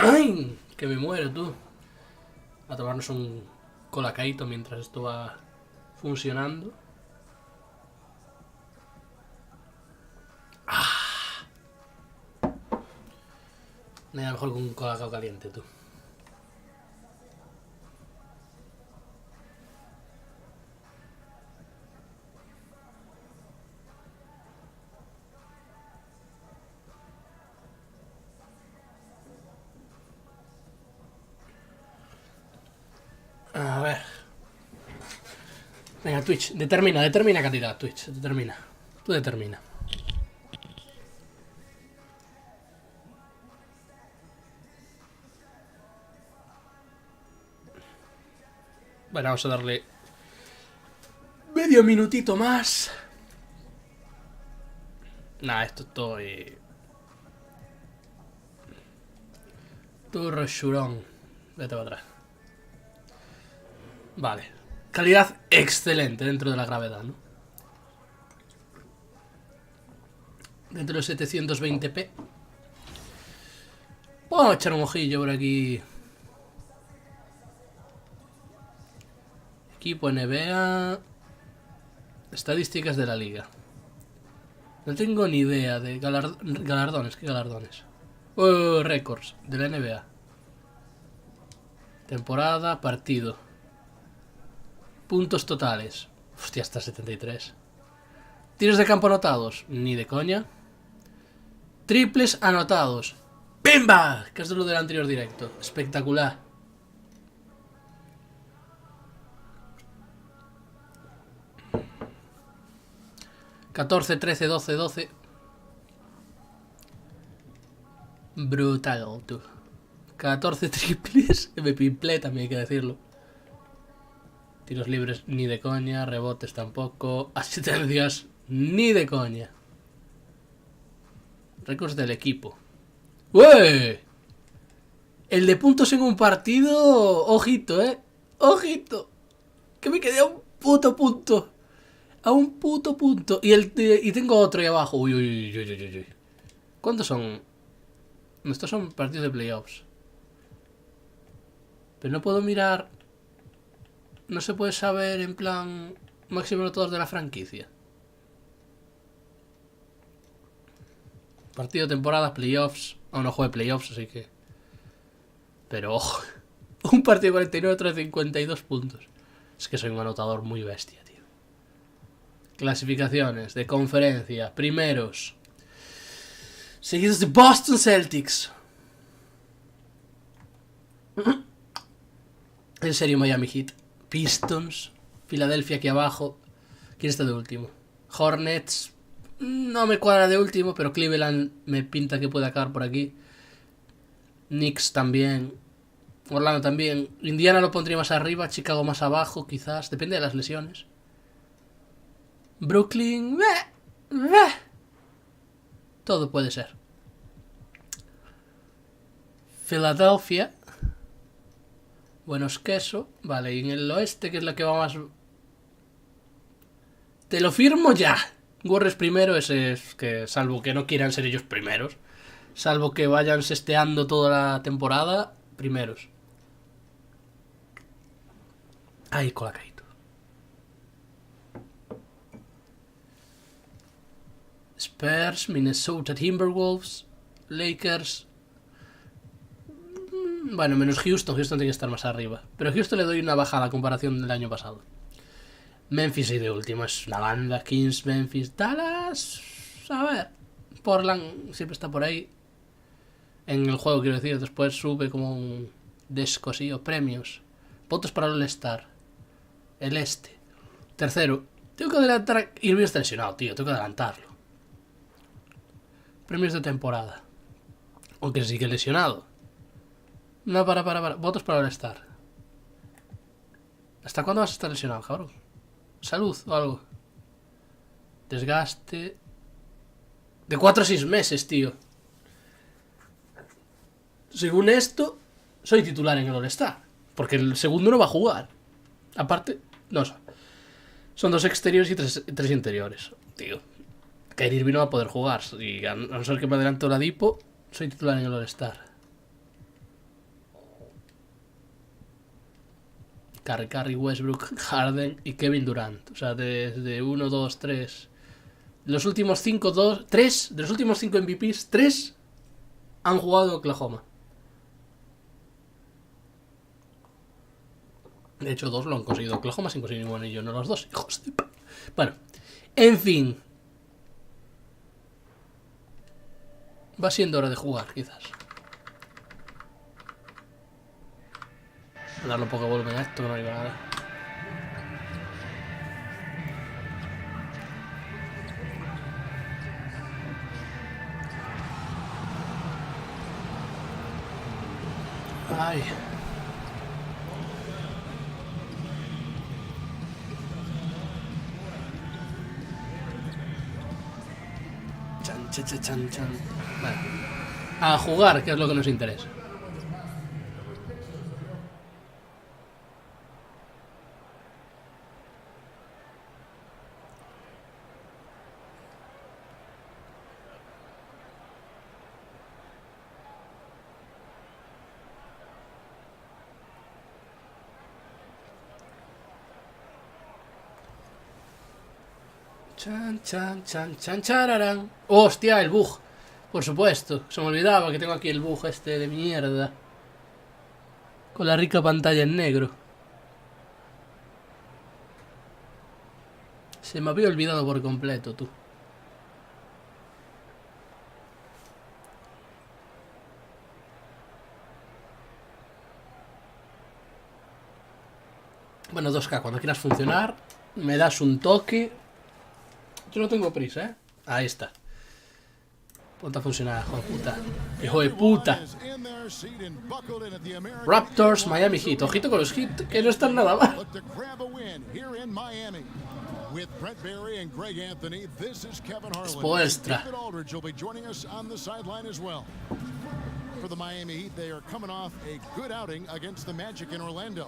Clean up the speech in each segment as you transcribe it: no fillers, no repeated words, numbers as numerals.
¡Ay! Que me muero, tú. A tomarnos un colacaito mientras esto va funcionando. Nada mejor que un colacao caliente, tú. A ver. Venga, Twitch, determina cantidad, Twitch, determina. Tú determina. Bueno, vamos a darle medio minutito más. Nah, esto estoy... Turro churón. Vete para atrás. Vale. Calidad excelente dentro de la gravedad, ¿no? Dentro de 720p. Vamos a echar un ojillo por aquí. Equipo NBA. Estadísticas de la liga. No tengo ni idea de galardones. ¿Qué galardones? Récords de la NBA. Temporada, partido. Puntos totales. Hostia, hasta 73. Tiros de campo anotados. Ni de coña. Triples anotados. ¡Pimba! Que es de lo del anterior directo. Espectacular. ...14, 13, 12, 12... Brutal, tú. 14 triples... Me pimplé también, hay que decirlo. Tiros libres ni de coña... Rebotes tampoco... Asistencias ni de coña. Récords del equipo. ¡Uey! El de puntos en un partido... Ojito, ojito. Que me quedé a un puto punto. A un puto punto. Y tengo otro ahí abajo. Uy, uy, uy, uy, uy. ¿Cuántos son? Estos son partidos de playoffs. Pero no puedo mirar. No se puede saber en plan máximo anotador de la franquicia. Partido, temporada, playoffs. Aún no juegue playoffs, así que... Pero ojo. Un partido de 49, otro de 52 puntos. Es que soy un anotador muy bestia, tío. Clasificaciones de conferencia. Primeros. Seguidos de Boston Celtics. En serio, Miami Heat. Pistons. Filadelfia aquí abajo. ¿Quién está de último? Hornets. No me cuadra de último, pero Cleveland me pinta que puede acabar por aquí. Knicks también. Orlando también. Indiana lo pondría más arriba. Chicago más abajo, quizás. Depende de las lesiones. Brooklyn... Todo puede ser. Filadelfia. Buenos queso. Vale, y en el oeste, que es la que va más... Te lo firmo ya. Warriors primero, ese es que, salvo que no quieran ser ellos primeros, salvo que vayan sesteando toda la temporada, primeros. Ahí, colacaito. Spurs, Minnesota Timberwolves, Lakers. Bueno, menos Houston. Houston tiene que estar más arriba. Pero a Houston le doy una bajada a comparación del año pasado. Memphis y de último es una banda. Kings, Memphis, Dallas. A ver. Portland siempre está por ahí. En el juego, quiero decir. Después sube como un descosío. Premios. Votos para el All-Star. El este. Tercero. Tengo que adelantar. Irving está lesionado, tío. Tengo que adelantarlo. Premios de temporada. Aunque sigue lesionado. No, para. Votos para el All-Star. ¿Hasta cuándo vas a estar lesionado, cabrón? Salud o algo. Desgaste. De 4 a 6 meses, tío. Según esto, soy titular en el All-Star. Porque el segundo no va a jugar. Aparte, no sé. Son 2 exteriores y 3 interiores. Tío. Kyrie Irving no va a poder jugar. Y a no ser que me adelanto la Dipo, soy titular en el All-Star. Curry, Westbrook, Harden y Kevin Durant. O sea, desde 1, 2, 3. Los últimos 5, 3. De los últimos 5 MVPs, 3 han jugado en Oklahoma. De hecho, 2 lo han conseguido Oklahoma sin conseguir ningún anillo, no los 2. Hijos de... Bueno, en fin. Va siendo hora de jugar, quizás. Voy a darle un poco de volumen a esto, que no digo nada. Ay. Chan. Vale. A jugar, que es lo que nos interesa. Chan, chararán. Hostia, el bug. Por supuesto, se me olvidaba que tengo aquí el bug este de mierda. Con la rica pantalla en negro. Se me había olvidado por completo, tú. Bueno, 2K, cuando quieras funcionar, me das un toque. Yo no tengo prisa, ¿eh? Ahí está. Ponte a funcionar, hijo de puta. Hijo de puta. Raptors, Miami Heat. Ojito con los Heat, que no están nada mal. Spoelstra. For the Miami Heat, they are coming off a good outing against the Magic in Orlando.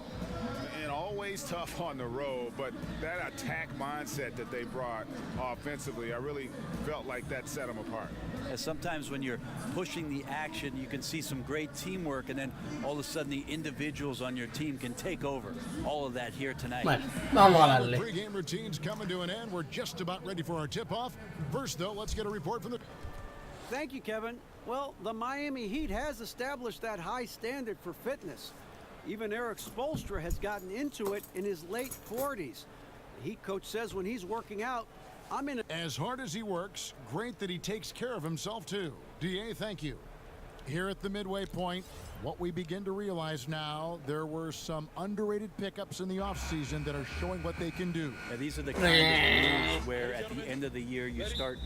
And always tough on the road, but that attack mindset that they brought offensively, I really felt like that set them apart. And sometimes when you're pushing the action, you can see some great teamwork, and then all of a sudden the individuals on your team can take over. All of that here tonight. Bueno, vamos a darle. Pre-game routines coming to an end. We're just about ready for our tip-off. First, though, let's get a report from the... Thank you, Kevin. Well, the Miami Heat has established that high standard for fitness. Even Eric Spoelstra has gotten into it in his late 40s. The Heat coach says when he's working out, I'm in. As hard as he works, great that he takes care of himself, too. DA, thank you. Here at the midway point, what we begin to realize now, there were some underrated pickups in the offseason that are showing what they can do. Now, these are the kind of moves where at the end of the year you start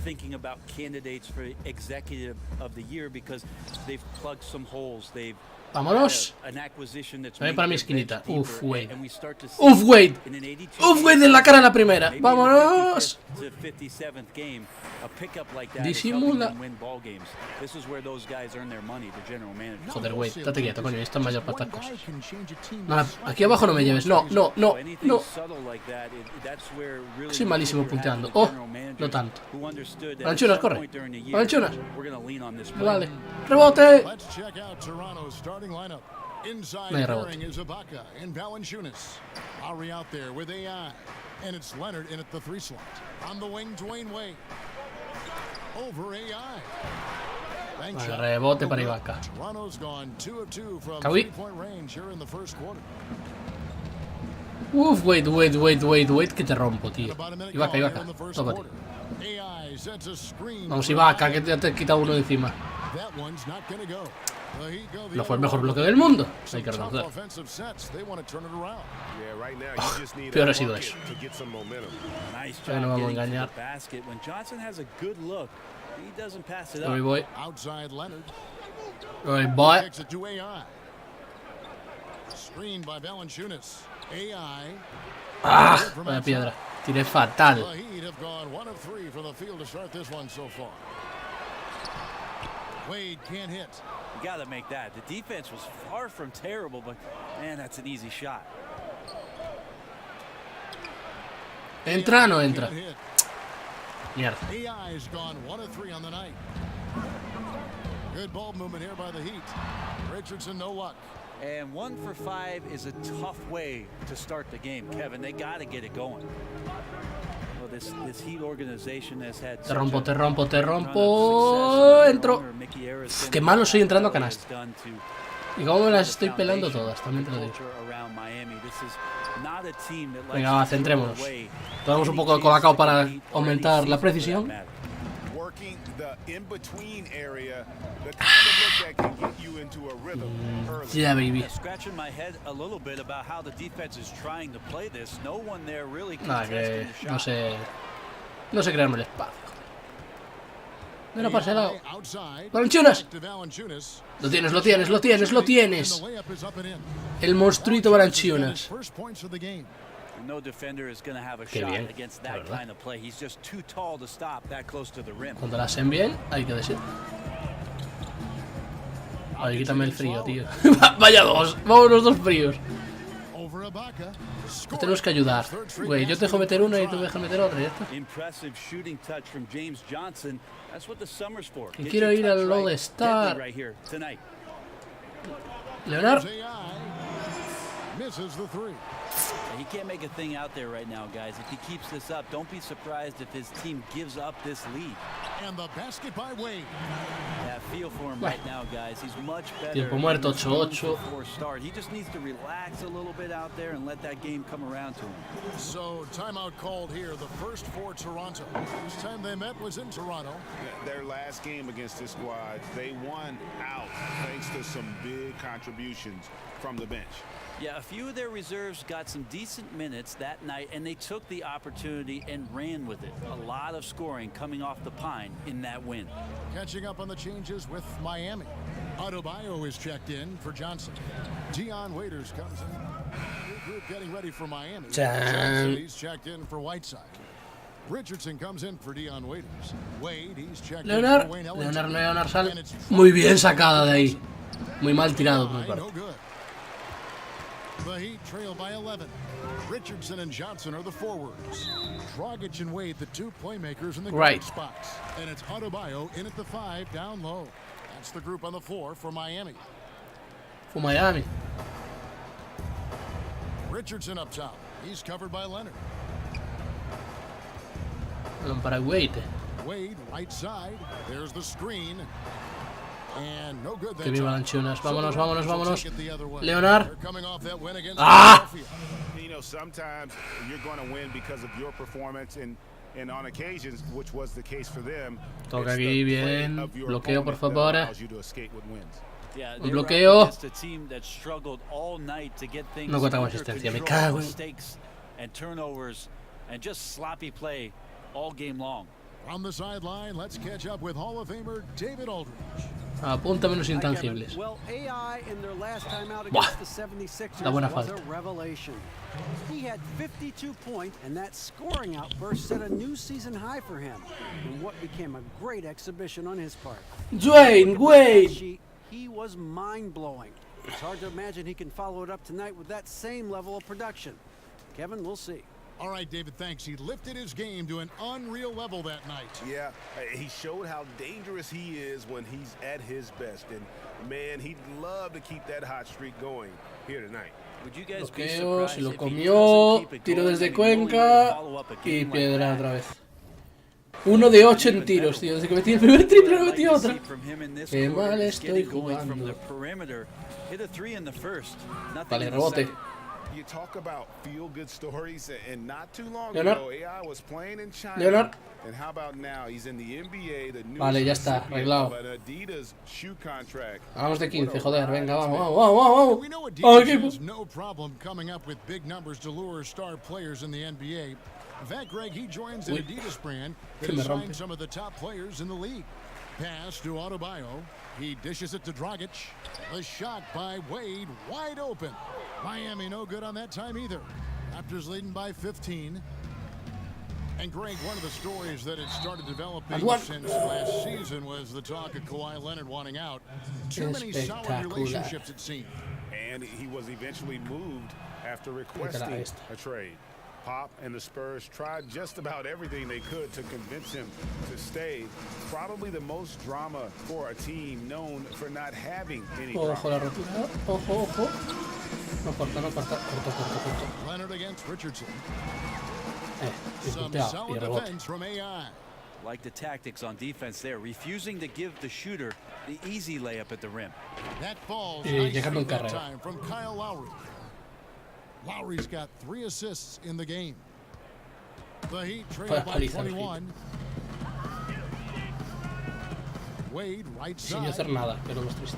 thinking about candidates for executive of the year because they've plugged some holes. They've Vámonos. an acquisition that's Voy para mi esquinita. Uf, Wade. and we start to see Uf, Wade. in an 82 Uf, Wade en la cara en la primera. Vámonos. to 57th game, a pickup like that is Disimula. helping them win ball games. This is where those guys earn their money, the general manager. Joder, Wade, date quieto, coño, esto es mayor para estas cosas. Nada, aquí abajo no me lleves. No. Soy malísimo punteando. Oh, no tanto. Valanchunas, corre. Valanchunas. Vale. Rebote. Let's check out Toronto's starting lineup. Inside No hay pairing rebote. is Ibaka and Valanciunas. Lowry out there with AI. And it's Leonard in at the 3 slot. On the wing, Dwayne Wade. Over AI. Bank Vale, shot. rebote para Ibaka. Toronto's gone 2 of 2 from Kawi. 3-point range here in the first quarter. Uf, Wade, que te rompo, tío. Ibaka. Tómate. AI sets a screen. Vamos, Ibaka, que te he quitado uno de encima. That one's not gonna go. The Heat go the No fue el other mejor way. bloqueo del mundo. Some Hay que tough reconocer. offensive sets. They want to turn it around. Yeah, right now you just need peor a ha sido bucket eso. to get some momentum. Nice Ya no job vamos a getting to engañar. the basket. When Johnson has a good look, he doesn't pass it Ahí up. voy. Outside Leonard. Ahí voy. Kicks it to AI. Screened by Valanciunas. AI. Ah, vaya piedra. Tiré fatal. The Heat have gone 1 of 3 from the field to start this one so far. Wade can't hit. You got to make that. The defense was far from terrible, but man, that's an easy shot. ¿Entra o no entra? Can't hit. Mierda. AI's gone 1 of 3 on the night. Good ball movement here by the Heat. Richardson, no luck. And 1 for 5 is a tough way to start the game, Kevin. They got to get it going. Well, this Heat organization has had Te rompo. Entro. Uf, qué malo soy entrando a canasta. Y cómo me las estoy pelando todas, también te lo digo. Venga, va, centrémonos. Tomamos un poco de colacao para aumentar la precisión. Yeah, baby. Nada, que no sé crearme el espacio. No pase al lado. ¡Valanciunas! Lo tienes. El monstruito Valanciunas. Qué bien, la verdad. Cuando la hacen bien, hay que decir. Ay, quítame el frío, tío. Vaya dos, vámonos dos fríos. Nos tenemos que ayudar. Güey, yo te dejo meter una y tú me dejas meter otra, ya está. Y quiero ir al All Star. Leonard. He can't make a thing out there right now, guys. If he keeps this up, don't be surprised if his team gives up this lead. And the basket by Wade. Yeah, feel for him right now, guys. He's much better. Tiempo muerto, 8-8. He just needs to relax a little bit out there and let that game come around to him. So, timeout called here, the first for Toronto. This time they met was in Toronto. Their last game against this squad, they won out thanks to some big contributions from the bench. Yeah, a few of their reserves got some decent minutes that night, and they took the opportunity and ran with it. A lot of scoring coming off the pine in that win. Catching up on the changes with Miami. Adebayo is checked in for Johnson. Dion Waiters comes in. Group getting ready for Miami. Johnson, he's checked in for Whiteside. Richardson comes in for Dion Waiters. Wade, he's checked in for Wayne Ellington. Leonard sale. Muy bien sacada de ahí. Muy mal tirado por mi parte. The Heat trail by 11. Richardson and Johnson are the forwards. Dragic and Wade, the two playmakers in the guard spots. And it's Adebayo in at the 5, down low. That's the group on the floor for Miami. For Miami. Richardson up top. He's covered by Leonard. Para Wade. Wade, right side. There's the screen. And no good. Que viva Valanciunas. Vámonos. Leonard. ¡Ah! You know, sometimes you're going to win because of your performance and on occasions, which was the case for them. Toca aquí bien. Bloqueo, por favor. Un bloqueo. No cuenta con asistencia. Me cago and turnovers and just sloppy play all game long. From the sideline, let's catch up with Hall of Famer David Aldridge. Apunta menos intangibles. Well, AI in their last time out against the 76ers was a revelation. He had 52 points, and that scoring outburst set a new season high for him in what became a great exhibition on his part. Dwayne Wade. He was mind-blowing. It's hard to imagine he can follow it up tonight with that same level of production. Kevin, we'll see. All right, David, thanks. He lifted his game to an unreal level that night. Yeah, he showed how dangerous he is when he's at his best. And, man, he'd love to keep that hot streak going here tonight. Bloqueo, se lo comió, tiro desde Cuenca y piedra otra vez. 1 de 8 en tiros, tío. Desde que metí el primer triple no metí otra. Qué mal estoy jugando. Vale, rebote. You talk about feel good stories, and not too long Leonard. ago AI was playing in China. Leonard. And how about now? He's in the NBA, the new vale, ya está, arreglado. Adidas shoe contract. Vamos de 15, joder, venga, vamos. We know Adidas has no problem coming up with big numbers to lure star players in the NBA. In fact, Greg, he joins an Adidas brand that has signed some of the top players in the league. Pass to Adebayo. He dishes it to Dragic. A shot by Wade, wide open. Miami no good on that time either. Raptors leading by 15. And Greg, one of the stories that had started developing since last season was the talk of Kawhi Leonard wanting out. Too many solid relationships, it seemed. And he was eventually moved after requesting a trade. Pop and the Spurs tried just about everything they could to convince him to stay. Probably the most drama for a team known for not having any drama. Ojo la rotura. Ojo, ojo. No corta, no corta. Corto. Leonard against Richardson. Y puntea. Y rebote. From AI. Like the tactics on defense there, refusing to give the shooter the easy layup at the rim. That falls llegando en that carrera. time from Kyle Lowry. Lowry's got 3 assists in the game. The Heat trail by 21. Wade right Sin side. hacer nada, pero no es triste.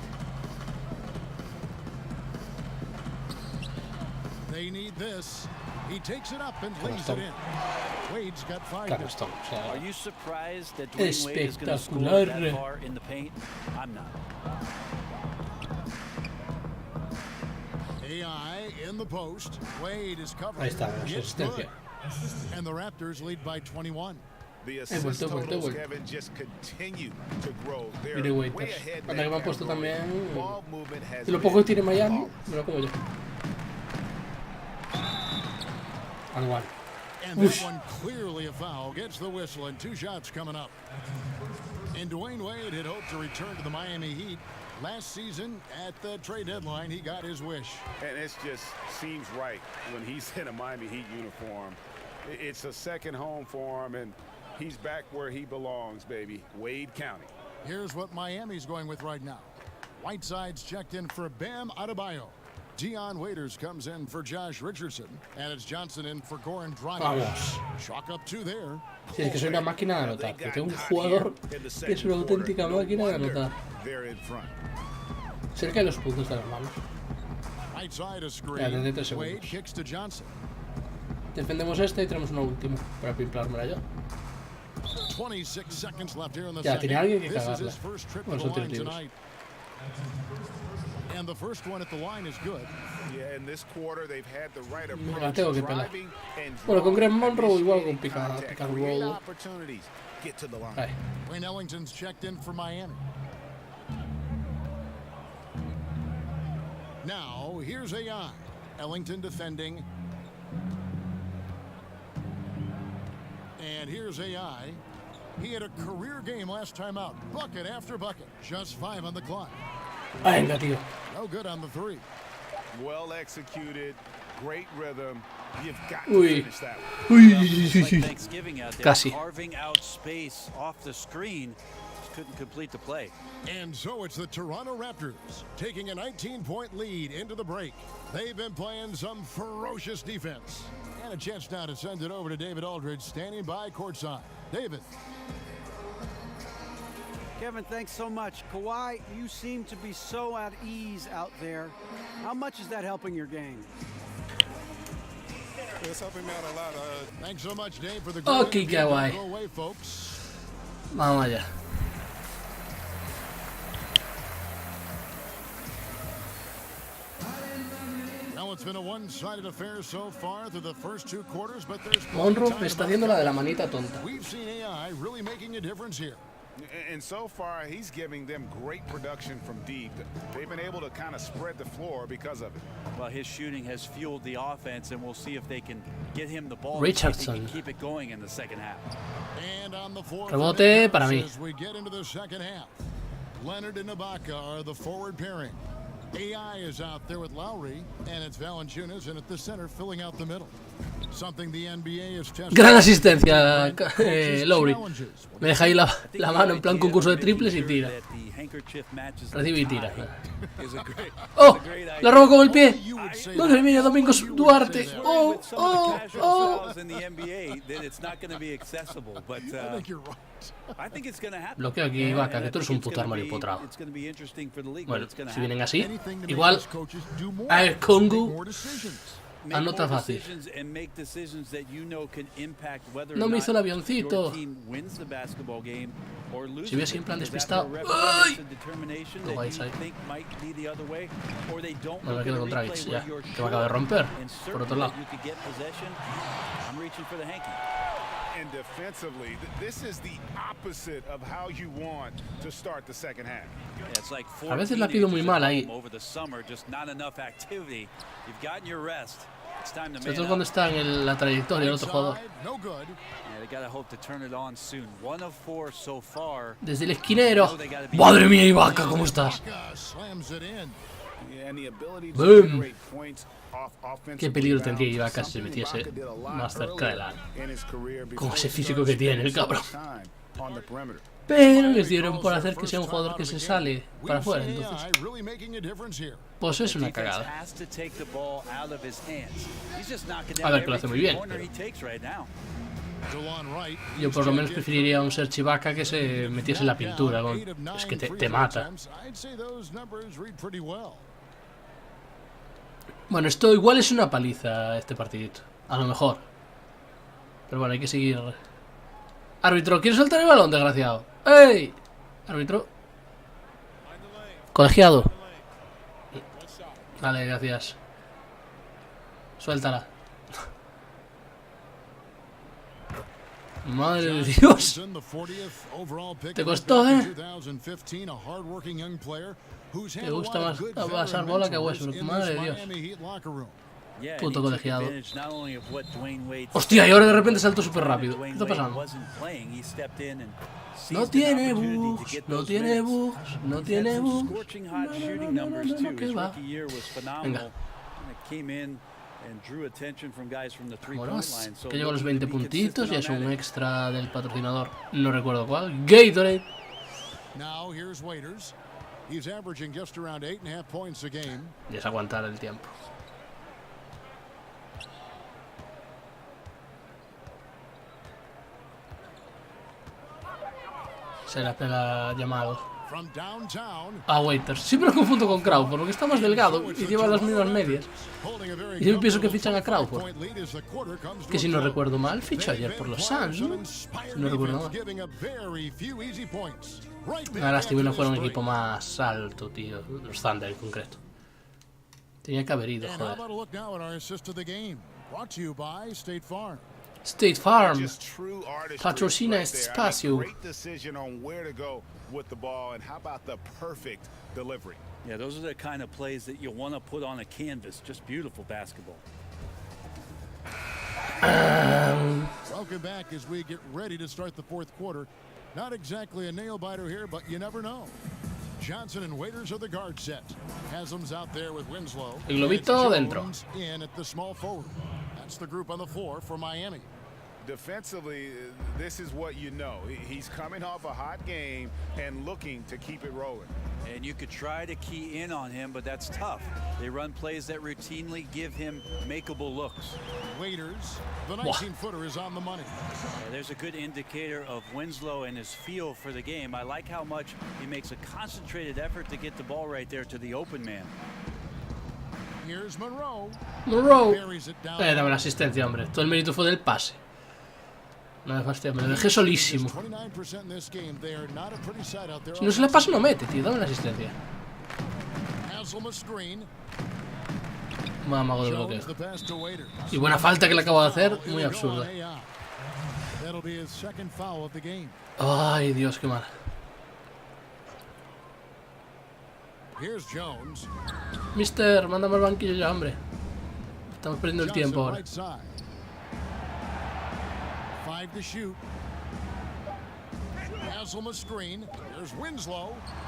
They need this. He takes it up and lays it in. Wade's got 5. Canastón, o sea, Are you surprised that Dwayne Wade is going to score espectacular. that far in the paint? I'm not. AI in the post. Wade is covered. Ahí está, It's asistencia. good. And the Raptors lead by 21. The assist vuelto. totals, Kevin, just continue to grow. They're Mire way waiters. ahead Anda que me han in puesto that category. también. Ball movement has Y lo been poco que tiene Miami, flawless. me lo como yo. Anual. And that one clearly a foul. Gets the whistle and 2 shots coming up. And Dwayne Wade had hoped to return to the Miami Heat. Last season, at the trade deadline, he got his wish. And it just seems right when he's in a Miami Heat uniform. It's a second home for him, and he's back where he belongs, baby. Wade County. Here's what Miami's going with right now. Whiteside's checked in for Bam Adebayo. Dion Waiters comes in for Josh Richardson. And it's Johnson in for Goran Dragic. Vamos. Chalk up 2 there. Si es que soy una máquina de anotar. Que tengo un jugador que es una auténtica máquina de anotar. They're in front. Cerca de los puntos de las manos. Whiteside a Ya, screen. 33 Wade segundos. kicks to Johnson. Defendemos este y tenemos una última para pimplármela yo. 26 seconds left here in the Ya, second. tiene alguien que This is cagarla. his first trip to Bueno, the son line tiros libres. tonight. And the first one at the line is good. Yeah, in this quarter they've had the right Me la approach, tengo que pelar. driving and Bueno, con Greg Monroe drawing, igual con initiating pick contact, and create roll. opportunities, get to the line. Ahí. Wayne Ellington's checked in for Miami. Now, here's AI. Ellington defending. And here's AI. He had a career game last time out. Bucket after bucket. Just 5 on the clock. Venga, tío. No good on the 3. Well executed, great rhythm. You've got to Uy. finish that one. Uy, It's like Thanksgiving out there, Casi. carving out space off the screen. Just couldn't complete the play. And so it's the Toronto Raptors taking a 19-point lead into the break. They've been playing some ferocious defense. And a chance now to send it over to David Aldridge, standing by courtside. David. Kevin, thanks so much. Kawhi, you seem to be so at ease out there. How much is that helping your game? It's helping me out a lot. Thanks so much, Dave, for the Okay, Don't Kawhi. go away, folks. Vamos allá. Well, it's been a one-sided affair so far through the first 2 quarters, but there's Monroe me está haciendo la de la manita tonta. We've seen AI really making a difference here. And so far, he's giving them great production from deep. They've been able to kind of spread the floor because of it. Well, his shooting has fueled the offense, and we'll see if they can get him the ball. Richardson. If he can keep it going in the second half. And on the floor Rebote para mí. as we get into the second half. Leonard and Ibaka are the forward pairing. AI is out there with Lowry, and it's Valanciunas in at the center, filling out the middle. Something the NBA is testing. Gran asistencia, Lowry. Me deja ahí la mano en plan concurso de triples y tira. Recibe y tira. ¡Oh! ¡La robo con el pie! ¡Madre mía, Domingos Duarte! ¡Oh! ¡Oh! ¡Oh! Bloqueo aquí, Ibaka, que tú eres un puto armario empotrado. Bueno, si vienen así, igual a Congo anota fácil. No me hizo el avioncito. Si hubiese en plan despistado. ¡Ay! Lo vais ahí. No me quedo con Dragic ya, que me acaba de romper. Por otro lado. And defensively, this is the opposite of how you want to start the second half. A veces la pido muy mal ahí. Sobre todo cuando está en la trayectoria el otro jugador. Desde el esquinero. ¡Madre mía, Ibaka! ¿Cómo estás? ¡Boom! Qué peligro tendría Ibaka si se metiese más cerca de la... Con ese físico que tiene el cabrón. Pero les dieron por hacer que sea un jugador que se sale para afuera, entonces pues es una cagada. A ver, que lo hace muy bien, pero yo por lo menos preferiría un Serge Ibaka que se metiese en la pintura. Es que te mata. Bueno, esto igual es una paliza, este partidito, a lo mejor. Pero bueno, hay que seguir. Árbitro, ¿quieres soltar el balón, desgraciado? ¡Ey! Árbitro. Colegiado. Vale, gracias. Suéltala. Madre de Dios. Te costó, ¿eh? Te gusta más pasar bola que a Westbrook. Madre de Dios. Puto colegiado. Hostia, y ahora de repente saltó súper rápido. ¿Qué está pasando? No tiene bugs, no tiene bugs, no tiene bugs. No, ¿qué va? Venga. Vámonos, que llegó a los 20 puntitos y es un extra del patrocinador. No recuerdo cuál. Gatorade. Y es aguantar el tiempo. Se la pega llamado. Ah, Waiters. Siempre lo confundo con Crawford, porque está más delgado y lleva las mismas medias. Y yo pienso que fichan a Crawford, que si no recuerdo mal, fichó ayer por los Suns, ¿no? Si no recuerdo mal. Una lástima no fuera un equipo más alto, tío. Los Thunder en concreto. Tenía que haber ido, joder. State Farm patrocina este espacio. Yeah, those are the kind of plays that you want to put on a canvas. Just beautiful basketball. Welcome back as we get ready to start the fourth quarter. Not exactly a nail biter here, but you never know. Johnson and Waiters are the guard set. Haslam's out there with Winslow. El globito dentro. In at the small forward. That's the group on the floor for Miami. Defensively, this is what you know. He's coming off a hot game and looking to keep it rolling. And you could try to key in on him, but that's tough. They run plays that routinely give him makeable looks. Waiters, the 19-footer is on the money. Yeah, there's a good indicator of Winslow and his feel for the game. I like how much he makes a concentrated effort to get the ball right there to the open man. Here's Monroe. Dame la asistencia, hombre. Todo el mérito fue del pase. No me fastidia, me lo dejé solísimo. Si no se le pasa, no mete, tío. Dame la asistencia. Mago del bloqueo. Y buena falta que le acabo de hacer. Muy absurda. Ay, Dios, qué mal. Mister, mándame al banquillo ya, hombre. Estamos perdiendo el tiempo ahora.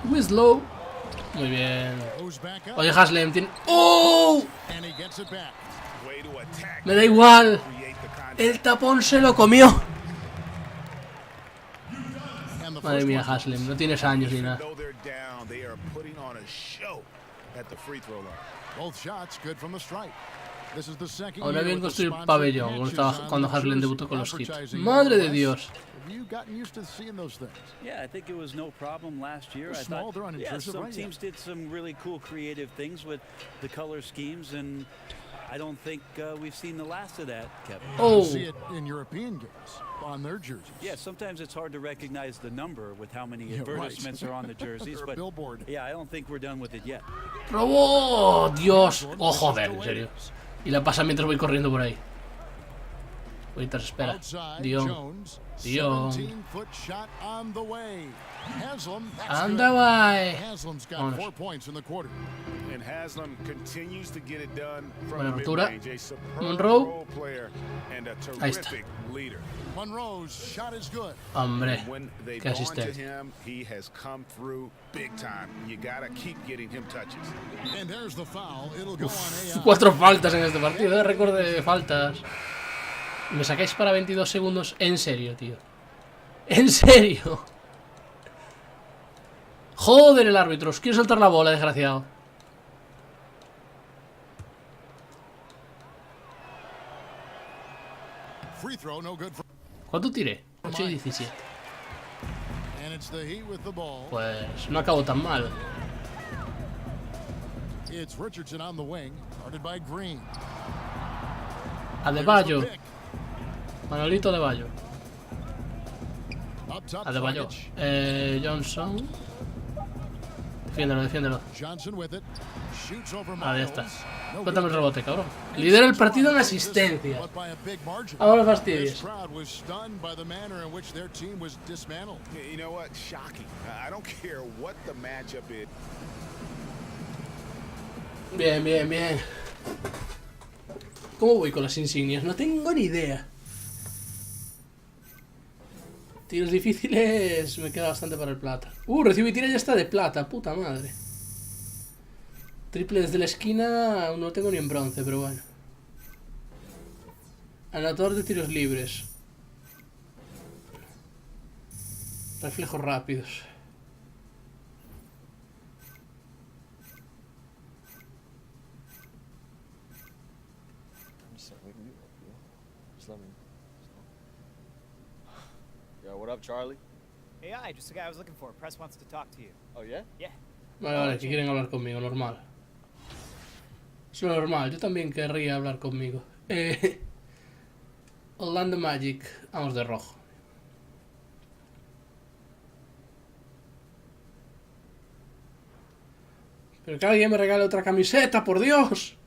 Winslow. Muy bien. Oye, Haslem tiene... ¡Oh! Me da igual. El tapón se lo comió. Madre mía, Haslem, no tienes años ni nada. Ahora bien construir pabellón cuando Haslem debutó con los Heat. Madre de Dios. Yeah, I think it was no problem last year. I thought some teams did some really cool creative things with the color schemes, and I don't think we've seen the last of that, Kevin. Oh, see it in European games on their jerseys. Yeah, sometimes it's hard to recognize the number with how many advertisements are on the jerseys, but yeah, I don't think we're done with it yet. ¡Robó! ¡Dios! ¡Oh, joder! En serio. Y la pasa mientras voy corriendo por ahí. Ahorita se espera. Dion. And away. Vámonos. Buena ruptura. Monroe. Ahí está. Hombre, qué asistencia. Uf, 4 faltas en este partido, récord de faltas. ¿Me sacáis para 22 segundos? En serio, tío. En serio. Joder, el árbitro. Os quiero soltar la bola, desgraciado. ¿Cuánto tiré? 8 y 17. Pues no acabo tan mal. Adebayo. Manolito Adebayo. Adebayo. Johnson. Defiéndelo. Ahí está. Cuéntame el rebote, cabrón. Lidera el partido en asistencia. Ahora fastidies. Bien. ¿Cómo voy con las insignias? No tengo ni idea. Tiros difíciles, me queda bastante para el plata. Recibo y tira ya está de plata, puta madre. Triple desde la esquina, no tengo ni en bronce, pero bueno. Anotador de tiros libres. Reflejos rápidos. What up, Charlie? AI, just the guy I was looking for. Press wants to talk to you. Oh, yeah? Yeah. Vale, que quieren hablar conmigo, normal. Es lo normal, yo también querría hablar conmigo. Orlando Magic, vamos de rojo. Pero que alguien me regale otra camiseta, por Dios.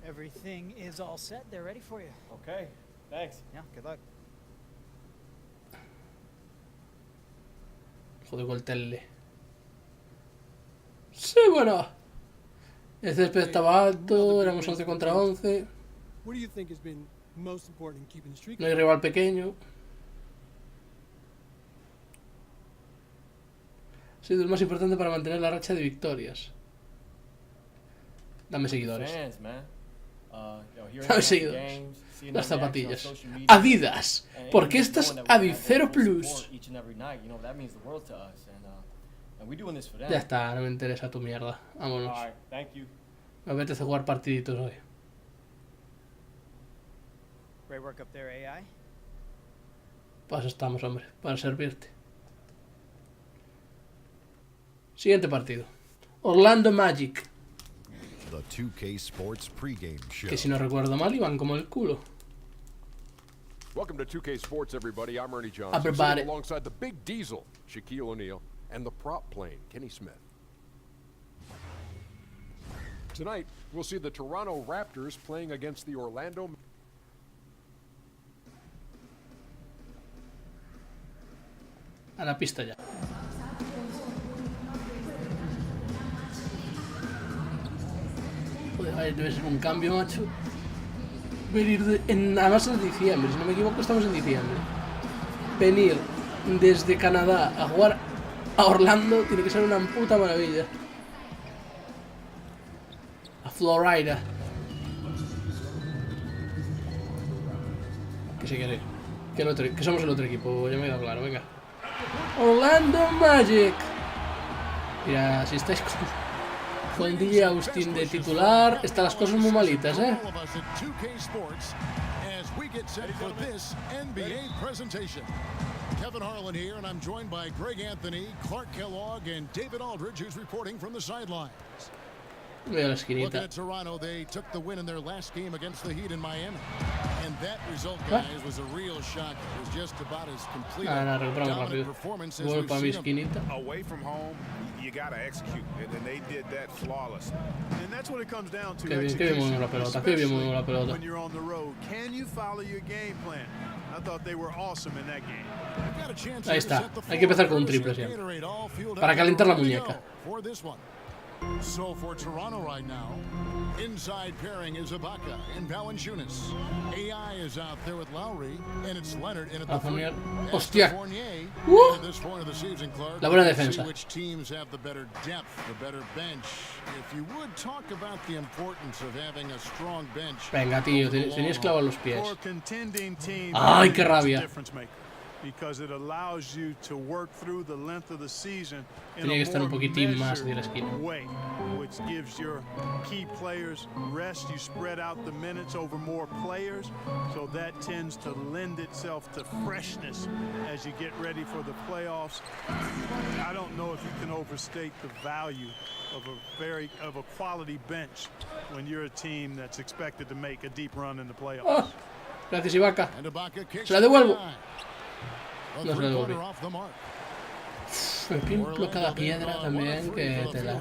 Everything is all set. They're ready for you. Okay, thanks. Yeah, good luck. Joder, con el tele. Sí, bueno. El césped estaba alto, éramos 11 contra 11. No hay rival pequeño. Ha sido el más importante para mantener la racha de victorias. Dame seguidores. Dame seguidores. Las zapatillas. Adidas. Porque estas Adicero Plus. Ya está, no me interesa tu mierda. Vámonos. Me apetece jugar partiditos hoy. Para eso estamos, hombre. Para servirte. Siguiente partido. Orlando Magic. Que si no recuerdo mal iban como el culo. Welcome to 2K Sports, everybody. I'm Ernie Johnson, Everybody. sitting alongside the big diesel, Shaquille O'Neal, and the prop plane, Kenny Smith. Tonight, we'll see the Toronto Raptors playing against the Orlando... A la pista ya. Joder, debe ser un cambio, macho. Venir además en diciembre, si no me equivoco estamos en diciembre. Venir desde Canadá a jugar a Orlando tiene que ser una puta maravilla. A Florida. Que se quiere. Que somos el otro equipo, ya me he quedado claro, venga. Orlando Magic. Mira, si estáis con DJ Austin de titular, están las cosas muy malitas, Kevin Harlan here, and I'm joined by Greg Anthony, Clark Kellogg, and David Aldridge, who's reporting from the sidelines. Mira la esquinita. Looking at Toronto, they took the win in their last game against the Heat in Miami. And that result, guys, was a real shock. It was just about as complete a dominant performance as we've seen. Away from home, you got to execute, and they did that flawlessly. And that's what it comes down to. Qué bien moviendo la pelota, qué bien moviendo la pelota. When you're on the road, can you follow your game plan? I thought they were awesome in that game. Ahí está, hay que empezar con un triple siempre, para calentar la muñeca. So for Toronto right now, inside pairing is Ibaka and Valanciunas. AI is out there with Lowry, and it's Leonard in at the three. Hostia. At this point of the season, Clark, La buena defensa. which teams have the better depth, the better bench. If you would talk about the importance of having a strong bench. Venga, tío, tenías clavos los pies. For contending teams, Ay, qué rabia. Because it allows you to work through the length of the season in Tenía que a estar un more poquitín más de la measured esquina. way, which gives your key players rest. You spread out the minutes over more players, so that tends to lend itself to freshness as you get ready for the playoffs. I don't know if you can overstate the value of a quality bench when you're a team that's expected to make a deep run in the playoffs. Oh, gracias, Ibaka. Se la devuelvo. No se la devolví. Me pimplo cada piedra también que te da.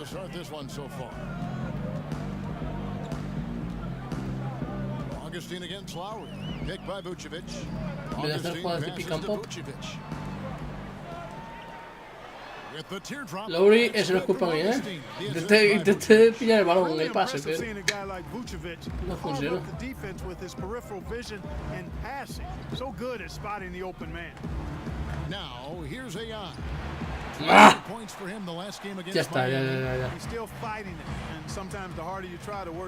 En vez de hacer jugadas de pick and pop. Lowry, eso no es culpa mía, ¿eh? Intenté pillar el balón en el pase, pero no funciona. ¡Ah! Ya está, ya.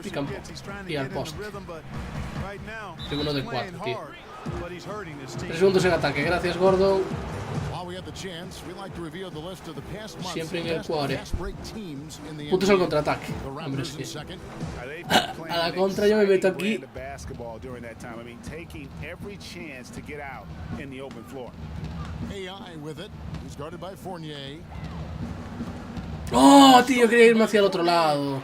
Pick and pop. Y al poste. Tengo uno de 4, tío. 3 segundos en ataque, gracias, gordo. Siempre en el cuore. Puntos al contraataque. Hombre, sí. A la contra yo me meto aquí. ¡Oh, tío! Quería irme hacia el otro lado.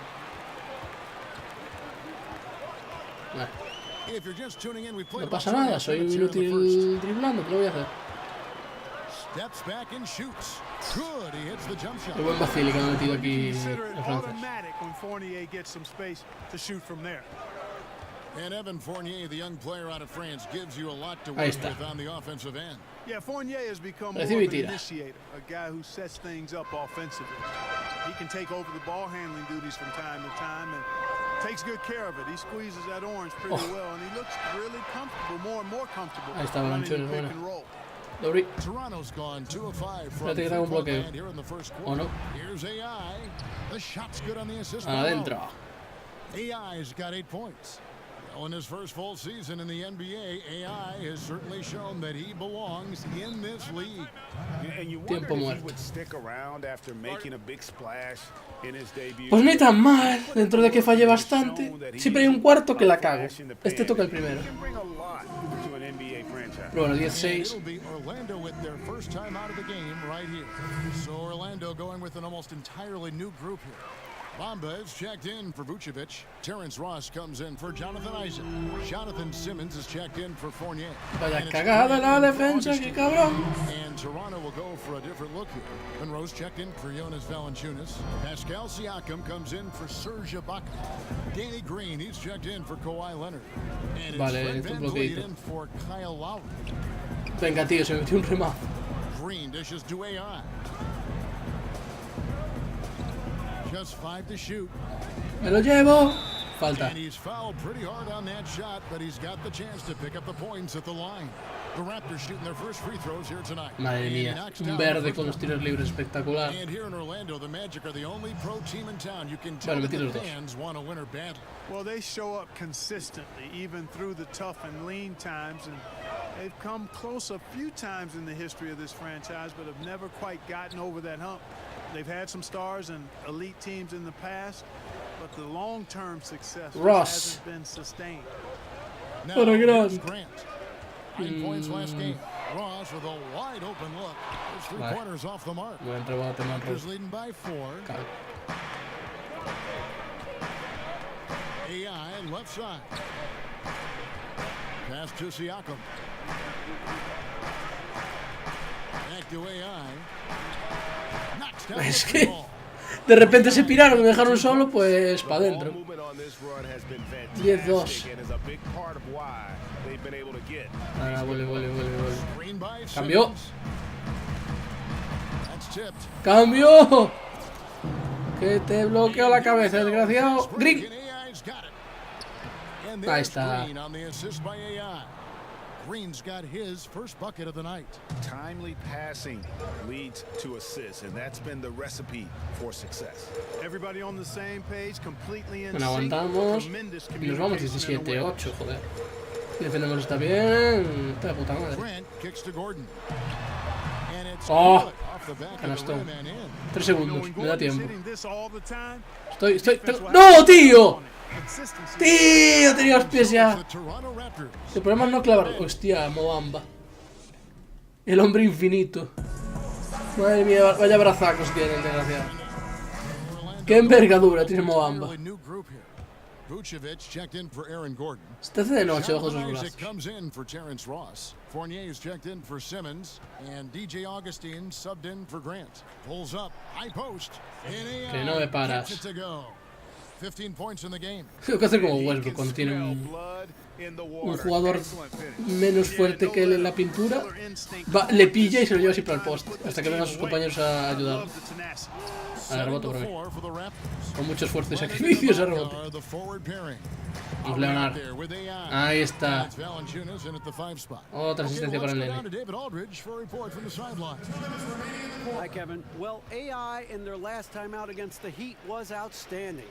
No pasa nada, soy un inútil driblando. ¿Qué lo voy a hacer? Qué buen vacío que me ha metido aquí el francés. And Evan Fournier, the young player out of France, gives you a lot to Ahí work está. with on the offensive end. Yeah, Fournier has become more of Recibe y an tira. initiator, a guy who sets things up offensively. He can take over the ball handling duties from time to time and takes good care of it. He squeezes that orange pretty well, and he looks really comfortable, more and more comfortable Ahí está, running the Valanciunas, pick bueno. and roll. Lowry. Toronto's gone 2 of 5 from Espérate que tengo un bloqueo. here in the first ¿O quarter. no? Here's AI. The shot's good on the assist. Adentro. AI's got 8 points. Well, in his first full season in the NBA, AI has certainly shown that he belongs in this league. And you Tiempo wonder if he muerto. would stick around after making a big splash in his debut. Pues ni tan mal, dentro de que fallé bastante. Siempre hay un cuarto que la cago. Este toca el primero. Pero bueno, 16. It'll be Orlando with their first time out of the game right here. So Orlando going with an almost entirely new group here. Bamba is checked in for Vucevic. Terrence Ross comes in for Jonathan Isaac. Jonathan Simmons is checked in for Fournier. Vaya cagada la defensa, qué cabrón. And Toronto will go for a different look here. Monroe's checked in for Jonas Valanciunas. Pascal Siakam comes in for Serge Ibaka. Danny Green, he's checked in for Kawhi Leonard. And it's Vale, Fred esto es VanVleet bloqueito. in for Kyle Lowry. Venga, tío, se me metió un remazo. Green dishes to AI. Just 5 to shoot. Me lo llevo. Falta. And he's fouled pretty hard on that shot, but he's got the chance to pick up the points at the line. The Raptors shooting their first free throws here tonight. Madre And he mía, knocks un down verde the con los first tiros libres espectacular. one. And here in Orlando, the Magic are the only pro team in town. You can tell Vale, that metí the los dos. fans want a winner badly. Well, they show up consistently, even through the tough and lean times, and they've come close a few times in the history of this franchise, but have never quite gotten over that hump. They've had some stars and elite teams in the past, but the long-term success Ross. hasn't been sustained. Now, What a here's Grant. Grant. 9 points last game. Ross with a wide open look. It's 3 Vale. pointers off the mark. Buen rebote, buen Raptors rebote. leading by 4. Cal- AI left side. Pass to Siakam. Back to AI. Knocks down Es the que ball. de repente se piraron y me dejaron solo, pues para adentro. 10-2. Ahora vuelve. Cambio. ¡Cambio! Que te bloqueo la cabeza, desgraciado. ¡Green! Ahí está. Green's got his first bucket of the night. Timely passing leads to assists, and that's been the recipe for success. Everybody on the same page, completely in Bueno, aguantamos. Y nos vamos 17-8, joder. Defendemos, está bien. Está de puta madre. ¡Oh! Canastón. 3 segundos, me da tiempo. ¡No, tío! ¡Tío! Tenía los pies ya. El problema es no clavar. Hostia, Moamba. El hombre infinito. Madre mía, vaya brazacos tiene el desgraciado. ¡Qué envergadura tiene Moamba! Está de noche bajo sus brazos. Que no me paras. Tengo que hacer como Westbrook cuando tiene un jugador menos fuerte que él en la pintura. Le pilla y se lo lleva siempre al poste hasta que vengan sus compañeros a ayudar. Vale, rebote por mí. Con mucho esfuerzo y sacrificio ese rebote. Vamos, Leonard. Ahí está. Otra asistencia para el nene. Hi, Kevin. Well, AI in their last time out against the Heat was outstanding.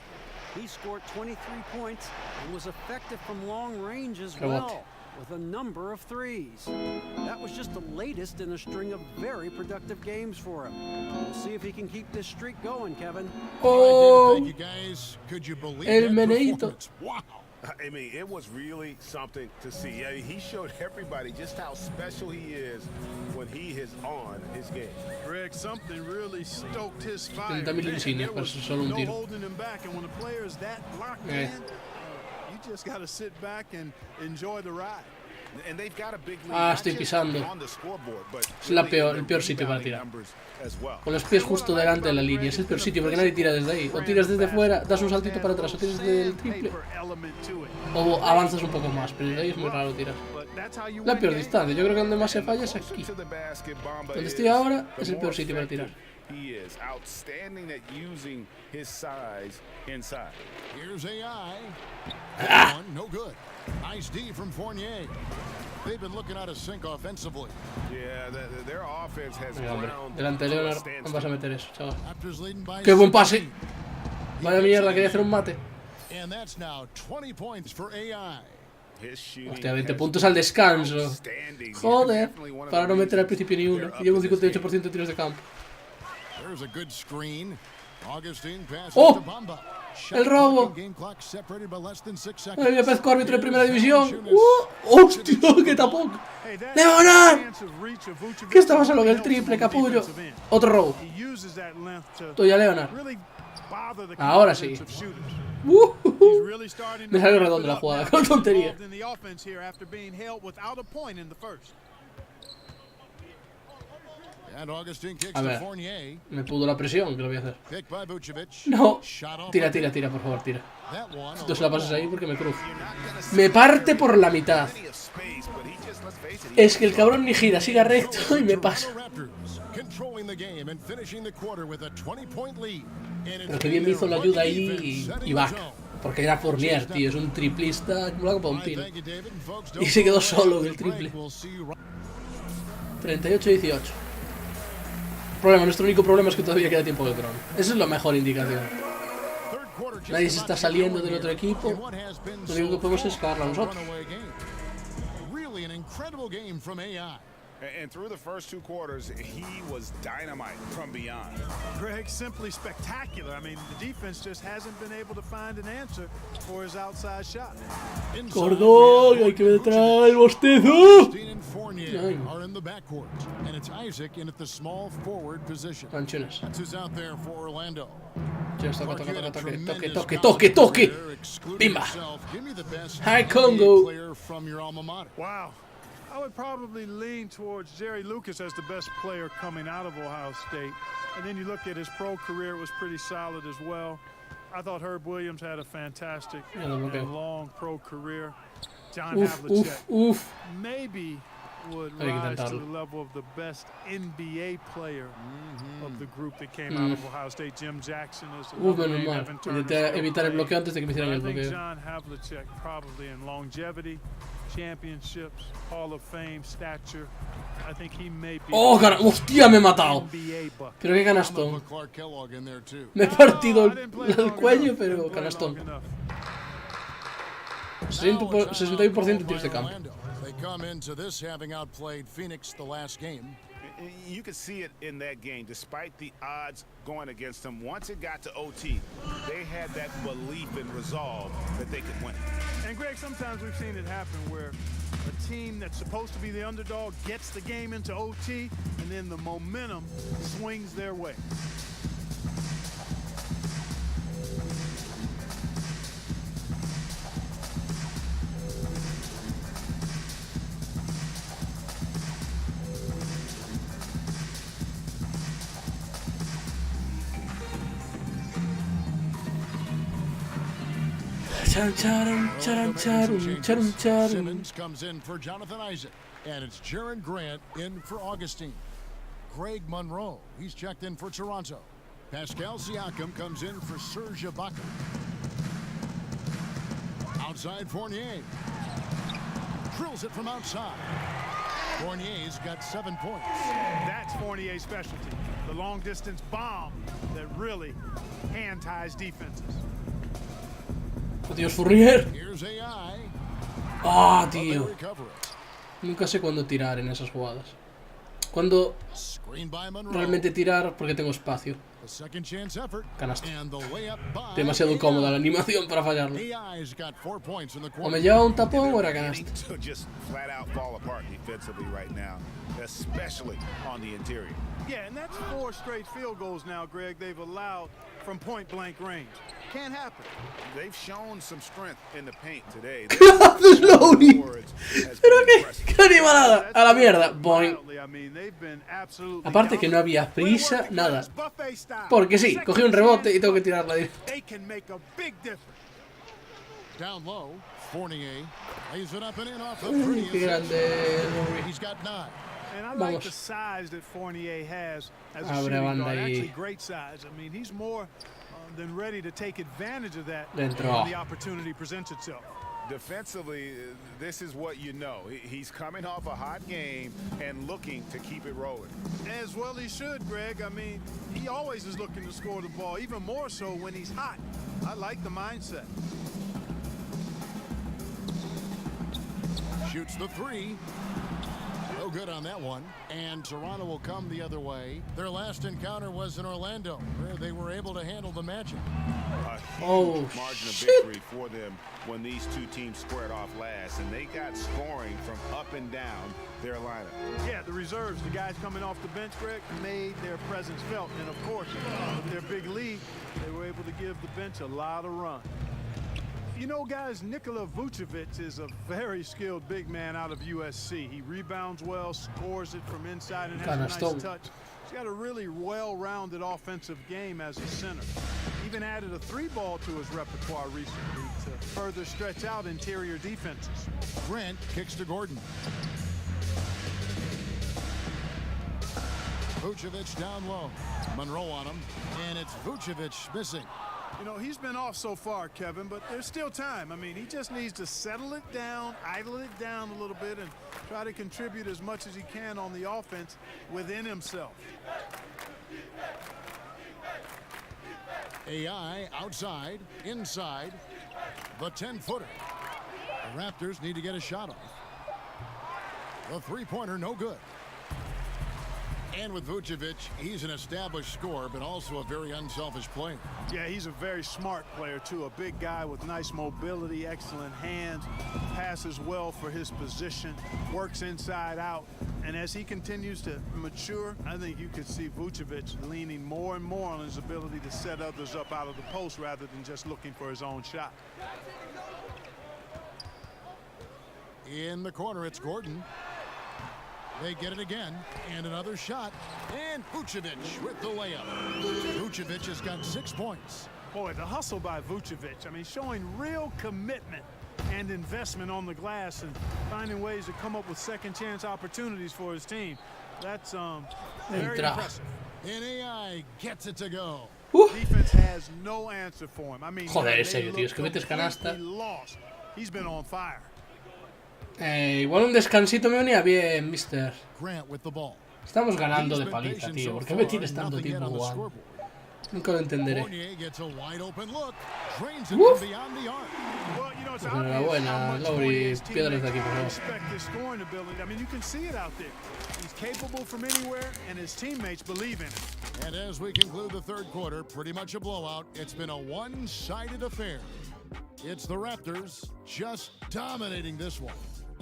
He scored 23 points and was effective from long range as well, with a number of threes. That was just the latest in a string of very productive games for him. We'll see if he can keep this streak going, Kevin. Oh, el meneito. Wow. I mean, it was really something to see. I mean, he showed everybody just how special he is when he is on his game. Greg, something really stoked his fire. 30.000 insignias para solo un tiro. holding him back, and when a player is that locked in, you just got to sit back and enjoy the ride. Ah, estoy pisando. Es el peor sitio para tirar. Con los pies justo delante de la línea. Es el peor sitio porque nadie tira desde ahí. O tiras desde fuera, das un saltito para atrás, o tiras desde el triple, o avanzas un poco más. Pero desde ahí es muy raro tirar. La peor distancia. Yo creo que donde más se falla es aquí. Donde estoy ahora es el peor sitio para tirar. Ah. No good. Nice D from Fournier. They've been looking out of sync offensively. Yeah, their offense has ground. Delante de Leonard, no vas a meter eso, chaval. ¡Qué buen pase! Vaya mierda, quería hacer un mate. And that's now 20 points for AI. Hostia, 20 puntos al descanso. Joder, para no meter al principio ni uno. Llevo un 58% de tiros de campo. There's a good screen. ¡Oh! ¡El robo! ¡Ay, me parezco árbitro de primera división! ¡Hostia! ¡Qué tapón! ¡Leonard! ¿Qué estaba solo en el triple, capullo? Otro robo. Estoy a Leonard. Ahora sí. Me salió redondo la jugada, con tontería. A ver, me pudo la presión, que lo voy a hacer. No, tira, por favor, tira. Esto se la pasas ahí porque me cruzo. Me parte por la mitad. Es que el cabrón ni gira, siga recto y me pasa. Pero que bien me hizo la ayuda ahí y back. Porque era Fournier, tío, es un triplista acumulado para un pino. Y se quedó solo en el triple. 38-18. Problema, nuestro único problema es que todavía queda tiempo de crono. Esa es la mejor indicación. Nadie se está saliendo del otro equipo. Lo único que podemos es cagarla a nosotros. And through the first 2 quarters, he was dynamite from beyond. Greg, simply spectacular. I mean, the defense just hasn't been able to find an answer for his outside shot. Cordón, hay que me trae el bostezo. Canchones. Toque. Pimba. Hi, Congo. Wow. I would probably lean towards Jerry Lucas as the best player coming out of Ohio State. And then you look at his pro career, it was pretty solid as well. I thought Herb Williams had a fantastic and long pro career. John Havlicek maybe would rise to the level of the best NBA player of the group that came out of Ohio State. Jim Jackson is another name. Evitar el bloqueo antes de que me hicieran el I think bloqueo. John Havlicek probably in longevity, championships, Hall of Fame, stature. I think he may be. ¡Oh, hostia, me he matado! Pero qué canastón. Me he partido el cuello, pero canastón. 61% de tiros de campo. They come into this having outplayed Phoenix the last game. You could see it in that game, despite the odds going against them. Once it got to OT, they had that belief and resolve that they could win. And Greg, sometimes we've seen it happen where a team that's supposed to be the underdog gets the game into OT, and then the momentum swings their way. Simmons comes in for Jonathan Isaac, and it's Jaron Grant in for Augustine. Greg Monroe, he's checked in for Toronto. Pascal Siakam comes in for Serge Ibaka. Outside Fournier. Drills it from outside. Fournier's got 7 points. That's Fournier's specialty. The long-distance bomb that really hand-ties defenses. Dios, Fournier. Here's AI. Ah, tío. Nunca sé cuándo tirar en esas jugadas. Cuándo realmente tirar porque tengo espacio. Canasto. Demasiado cómoda la animación para fallarlo. O me lleva un tapón o era canasto. Yeah, and that's 4 straight field goals now, Greg, they've allowed from point-blank range. Can't happen. They've shown some strength in the paint today. Pero qué animalada. A la mierda. Boing. Aparte que no había prisa, nada. Porque sí, cogí un rebote y tengo que tirarla. Down low, Fournier lays it up and in off the Qué grande. He's got 9. And I like the size that Fournier has as a shooting guard. Actually, great size. I mean, he's more than ready to take advantage of that when the opportunity presents itself. Defensively, this is what you know. He's coming off a hot game and looking to keep it rolling. As well he should, Greg. I mean, he always is looking to score the ball, even more so when he's hot. I like the mindset. Shoots the 3. No good on that one. And Toronto will come the other way. Their last encounter was in Orlando, where they were able to handle the magic. A huge margin of victory for them when these two teams squared off last, and they got scoring from up and down their lineup. Yeah, the reserves, the guys coming off the bench, Greg, made their presence felt. And of course, with their big lead, they were able to give the bench a lot of run. You know, guys, Nikola Vucevic is a very skilled big man out of USC. He rebounds well, scores it from inside, and has a nice touch. He's got a really well-rounded offensive game as a center. Even added a 3-ball to his repertoire recently to further stretch out interior defenses. Grant kicks to Gordon. Vucevic down low. Monroe on him, and it's Vucevic missing. You know, he's been off so far, Kevin, but there's still time. I mean, he just needs to settle it down, idle it down a little bit, and try to contribute as much as he can on the offense within himself. AI outside, inside, the 10-footer. The Raptors need to get a shot off. The 3-pointer, no good. And with Vucevic, he's an established scorer, but also a very unselfish player. Yeah, he's a very smart player, too. A big guy with nice mobility, excellent hands, passes well for his position, works inside out. And as he continues to mature, I think you could see Vucevic leaning more and more on his ability to set others up out of the post rather than just looking for his own shot. In the corner, it's Gordon. They get it again, and another shot, and Vucevic with the layup. Vucevic has got 6 points. Boy, the hustle by Vucevic, I mean, showing real commitment and investment on the glass and finding ways to come up with second chance opportunities for his team. That's very impressive. And AI gets it to go. Defense has no answer for him. I mean, joder, en serio, tío, es que metes canasta. He's been on fire. Igual un descansito me venía bien, mister. Grant with the ball. Estamos ganando de paliza, tío. ¿Por qué me tienes tanto tiempo jugando? Nunca lo entenderé. Pues enhorabuena, Lowry. Piedras de aquí, por favor. And as we conclude the third quarter, pretty much a blowout. It's been a one-sided affair. It's the Raptors just dominating this one.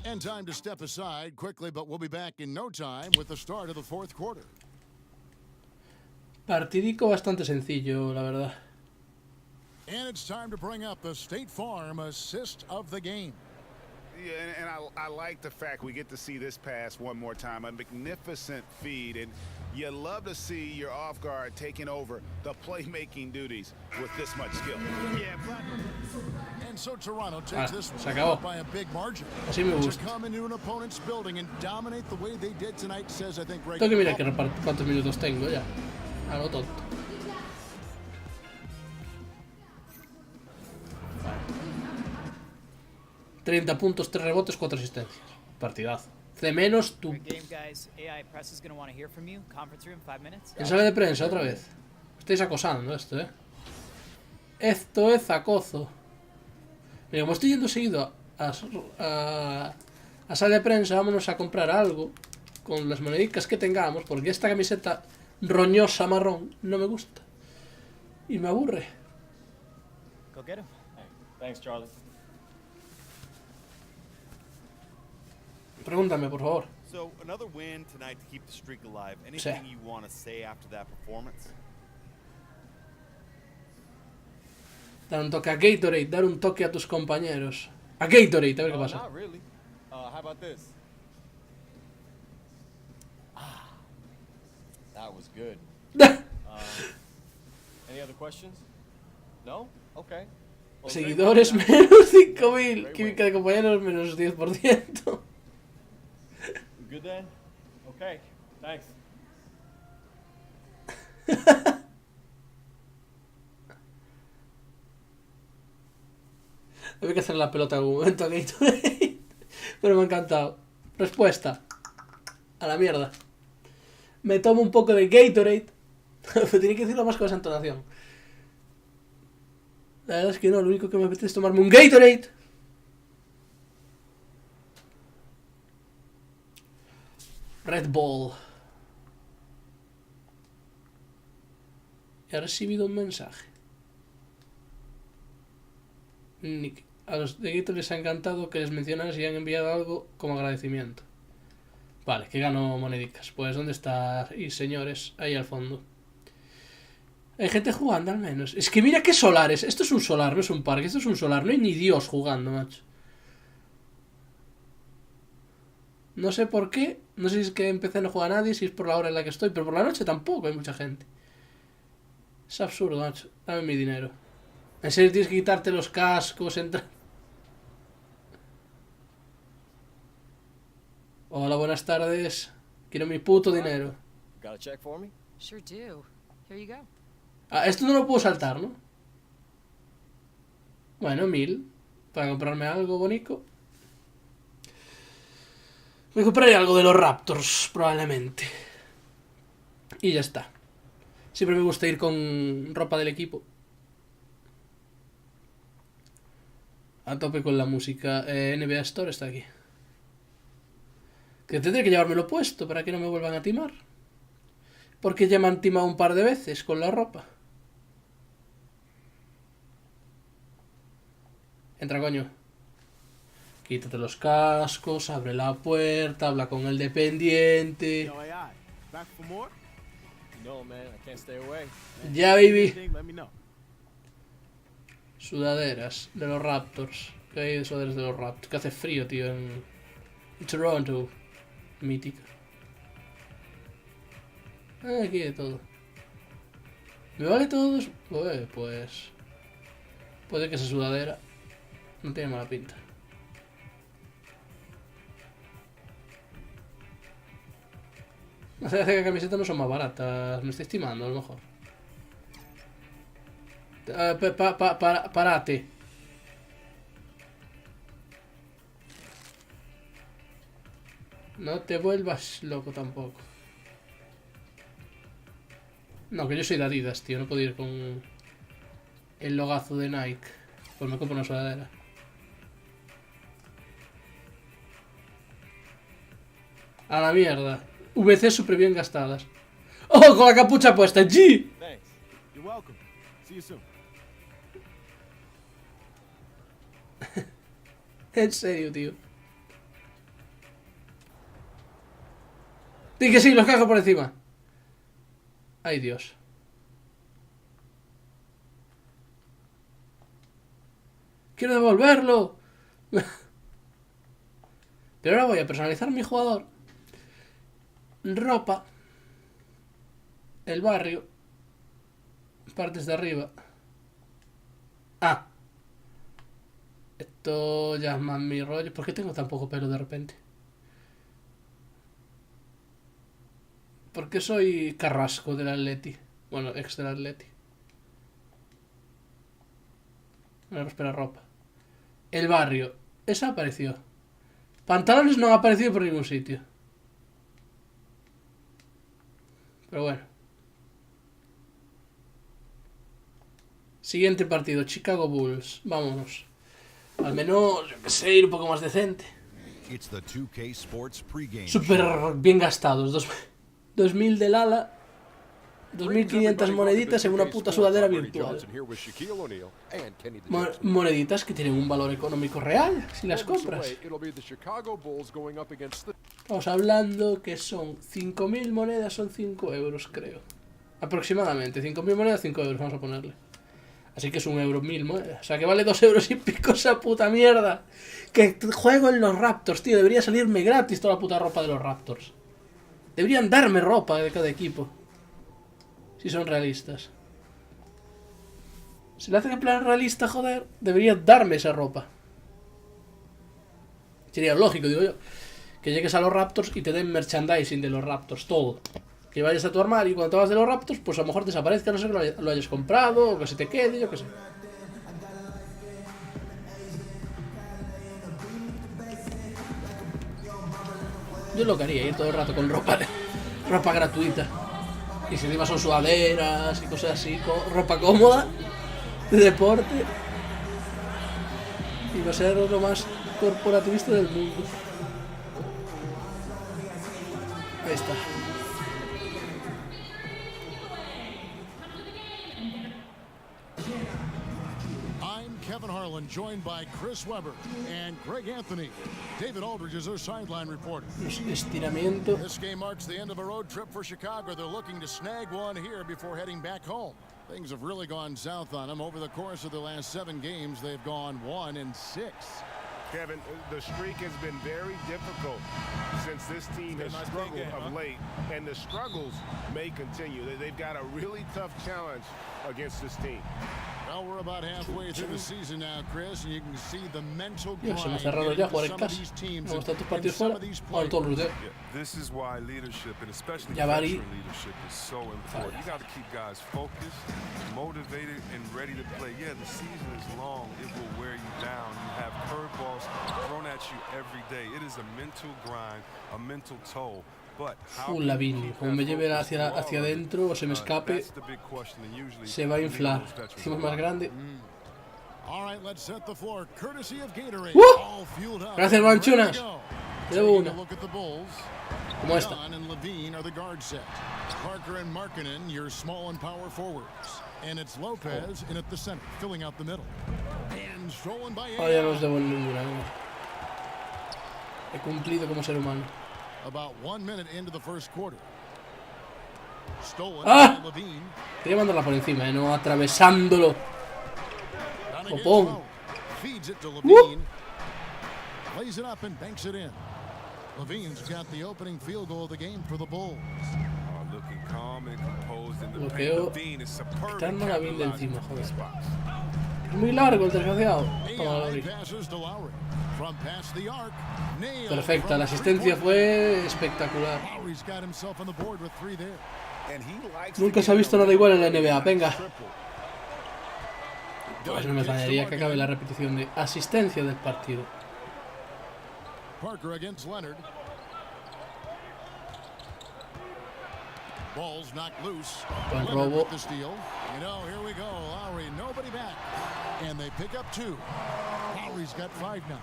And time to step aside quickly, but we'll be back in no time with the start of the fourth quarter. Partidico bastante sencillo, la verdad. And it's time to bring up the State Farm assist of the game. Yeah, and I like the fact we get to see this pass one more time. A magnificent feed, and you love to see your off guard taking over the playmaking duties with this much skill. Yeah, and so Toronto takes this se acabó. by a big margin. Así me gusta. To come into an opponent's building and dominate the way they did tonight says I think right. Tengo que mirar cuántos minutos tengo ya. A lo tonto. ...30 puntos, 3 rebotes, 4 asistencias. Partidazo. C menos tú. En sala de prensa, otra vez. Estáis acosando esto, Esto es acoso. Mira, como estoy yendo seguido a sala de prensa, vámonos a comprar algo con las monedicas que tengamos, porque esta camiseta roñosa marrón no me gusta. Y me aburre. Go get him. Hey, thanks, Charlie. Pregúntame, por favor. So, another win tonight to keep the streak alive. Anything you want to say after that performance? Dar un toque a Gatorade, dar un toque a tus compañeros. A Gatorade, a ver qué pasa. Not really. How about this? That was good. Any other questions? No? Okay. Well, seguidores menos 5.000. Química de compañeros menos 10%. Good then? Okay. Thanks. Había que hacer la pelota en algún momento a Gatorade. Pero me ha encantado. Respuesta. A la mierda. Me tomo un poco de Gatorade. Tiene que decirlo más con esa entonación. La verdad es que no, lo único que me apetece es tomarme un Gatorade. Red Bull. He recibido un mensaje. Nick. A los de Gatorade les ha encantado que les mencionaras y han enviado algo como agradecimiento. Vale, que gano monedicas. Pues ¿dónde estáis, señores? Ahí al fondo. Hay gente jugando al menos. Es que mira qué solares. Esto es un solar, no es un parque. Esto es un solar. No hay ni Dios jugando, macho. No sé por qué. No sé si es que empecé a no jugar a nadie, si es por la hora en la que estoy. Pero por la noche tampoco hay mucha gente. Es absurdo, macho. Dame mi dinero. En serio tienes que quitarte los cascos, entrar. Hola, buenas tardes. Quiero mi puto dinero. Got a check for me? Sure do. Here you go. Ah, esto no lo puedo saltar, ¿no? Bueno, 1000. Para comprarme algo bonito. Me compraré algo de los Raptors, probablemente. Y ya está. Siempre me gusta ir con ropa del equipo. A tope con la música. NBA Store está aquí. Que tendré que llevármelo puesto para que no me vuelvan a timar. Porque ya me han timado un par de veces con la ropa. Entra, coño. Quítate los cascos, abre la puerta, habla con el dependiente. Ya, baby. Sudaderas de los Raptors. ¿Qué hay de sudaderas de los Raptors? Que hace frío, tío, en Toronto. Mítica. Aquí de todo. ¿Me vale todos? Pues... Puede que esa sudadera no tiene mala pinta. No sé, que camisetas no son más baratas. Me estoy estimando, a lo mejor. Parate. No te vuelvas loco tampoco. No, que yo soy de Adidas, tío. No puedo ir con el logazo de Nike. Pues me compro una sudadera. A la mierda. VC súper bien gastadas. ¡Oh! Con la capucha puesta. ¡G! Thanks. You're welcome. See you soon. En serio, tío. Di que sí, los cajo por encima. Ay, Dios. Quiero devolverlo. Pero ahora voy a personalizar mi jugador. Ropa. El barrio. Partes de arriba. Ah. Esto ya es más mi rollo. ¿Por qué tengo tan poco pelo de repente? Porque soy Carrasco del Atleti. Bueno, ex del Atleti. Ahora espera, ropa. El barrio. Esa apareció. Pantalones no ha aparecido por ningún sitio. Pero bueno. Siguiente partido. Chicago Bulls. Vámonos. Al menos, yo que sé, ir un poco más decente. Súper bien gastados. 2000 del ala. 2500 moneditas en una puta sudadera virtual. Moneditas que tienen un valor económico real si las compras. Estamos hablando que son 5000 monedas, son 5 euros, creo. Aproximadamente. 5000 monedas, 5 euros, vamos a ponerle. Así que es 1 euro 1000 monedas. O sea que vale 2 euros y pico esa puta mierda. Que juego en los Raptors, tío. Debería salirme gratis toda la puta ropa de los Raptors. Deberían darme ropa de cada equipo. Si son realistas. Si lo hacen en plan realista, joder, deberían darme esa ropa. Sería lógico, digo yo. Que llegues a los Raptors y te den merchandising de los Raptors, todo. Que vayas a tu armario y cuando te vas de los Raptors, pues a lo mejor desaparezca, no sé, que lo hayas comprado, o que se te quede, yo qué sé. Yo lo que haría, ir todo el rato con ropa gratuita. Y si encima son sudaderas y cosas así, ropa cómoda, de deporte. Y va a ser lo más corporativista del mundo. Ahí está. Kevin Harlan, joined by Chris Webber and Greg Anthony. David Aldridge is their sideline reporter. Estiramiento. This game marks the end of a road trip for Chicago. They're looking to snag one here before heading back home. Things have really gone south on them. Over the course of the last 7 games, they've gone 1-6. Kevin, the streak has been very difficult since this team has struggled of late, and the struggles may continue. They've got a really tough challenge against this team. Well, we're about halfway through the season now, Chris, and you can see the mental grind. Se me ha cerrado ya jugar en casa. Me gustan tus partidos fuera. Ahora todos los de. This is why leadership, and especially veteran leadership, is so important. You got to keep guys focused, motivated, and ready to play. Yeah, the season is long. It will wear you down. You have curveballs thrown at you every day. It is a mental grind, a mental toll. La Vídeo, como me lleve hacia adentro o se me escape, se va a inflar. Hicimos más grande. Gracias, manchunas. Te debo una. Como esta. Ahora ya no os debo ninguna. He cumplido como ser humano. About 1 minute into the first quarter. Stolen ¡Ah! by Levine. Quería mandarla por encima, no atravesándolo. Copón. Feeds it to Levine. Plays it up and banks it in. Levine's got the opening field goal of the game for the Bulls. Looking Bloqueo. Quitando la bin de encima, joder. Muy largo el desgraciado. Toma, Lowry. Perfecta, la asistencia fue espectacular. Nunca se ha visto nada igual en la NBA, venga. Pues no me extrañaría que acabe la repetición de asistencia del partido. Parker against Leonard. Ball's knocked loose. Buen robo. The steal. You know, here we go. Lowry, nobody back. And they pick up 2. Lowry's got 5 now.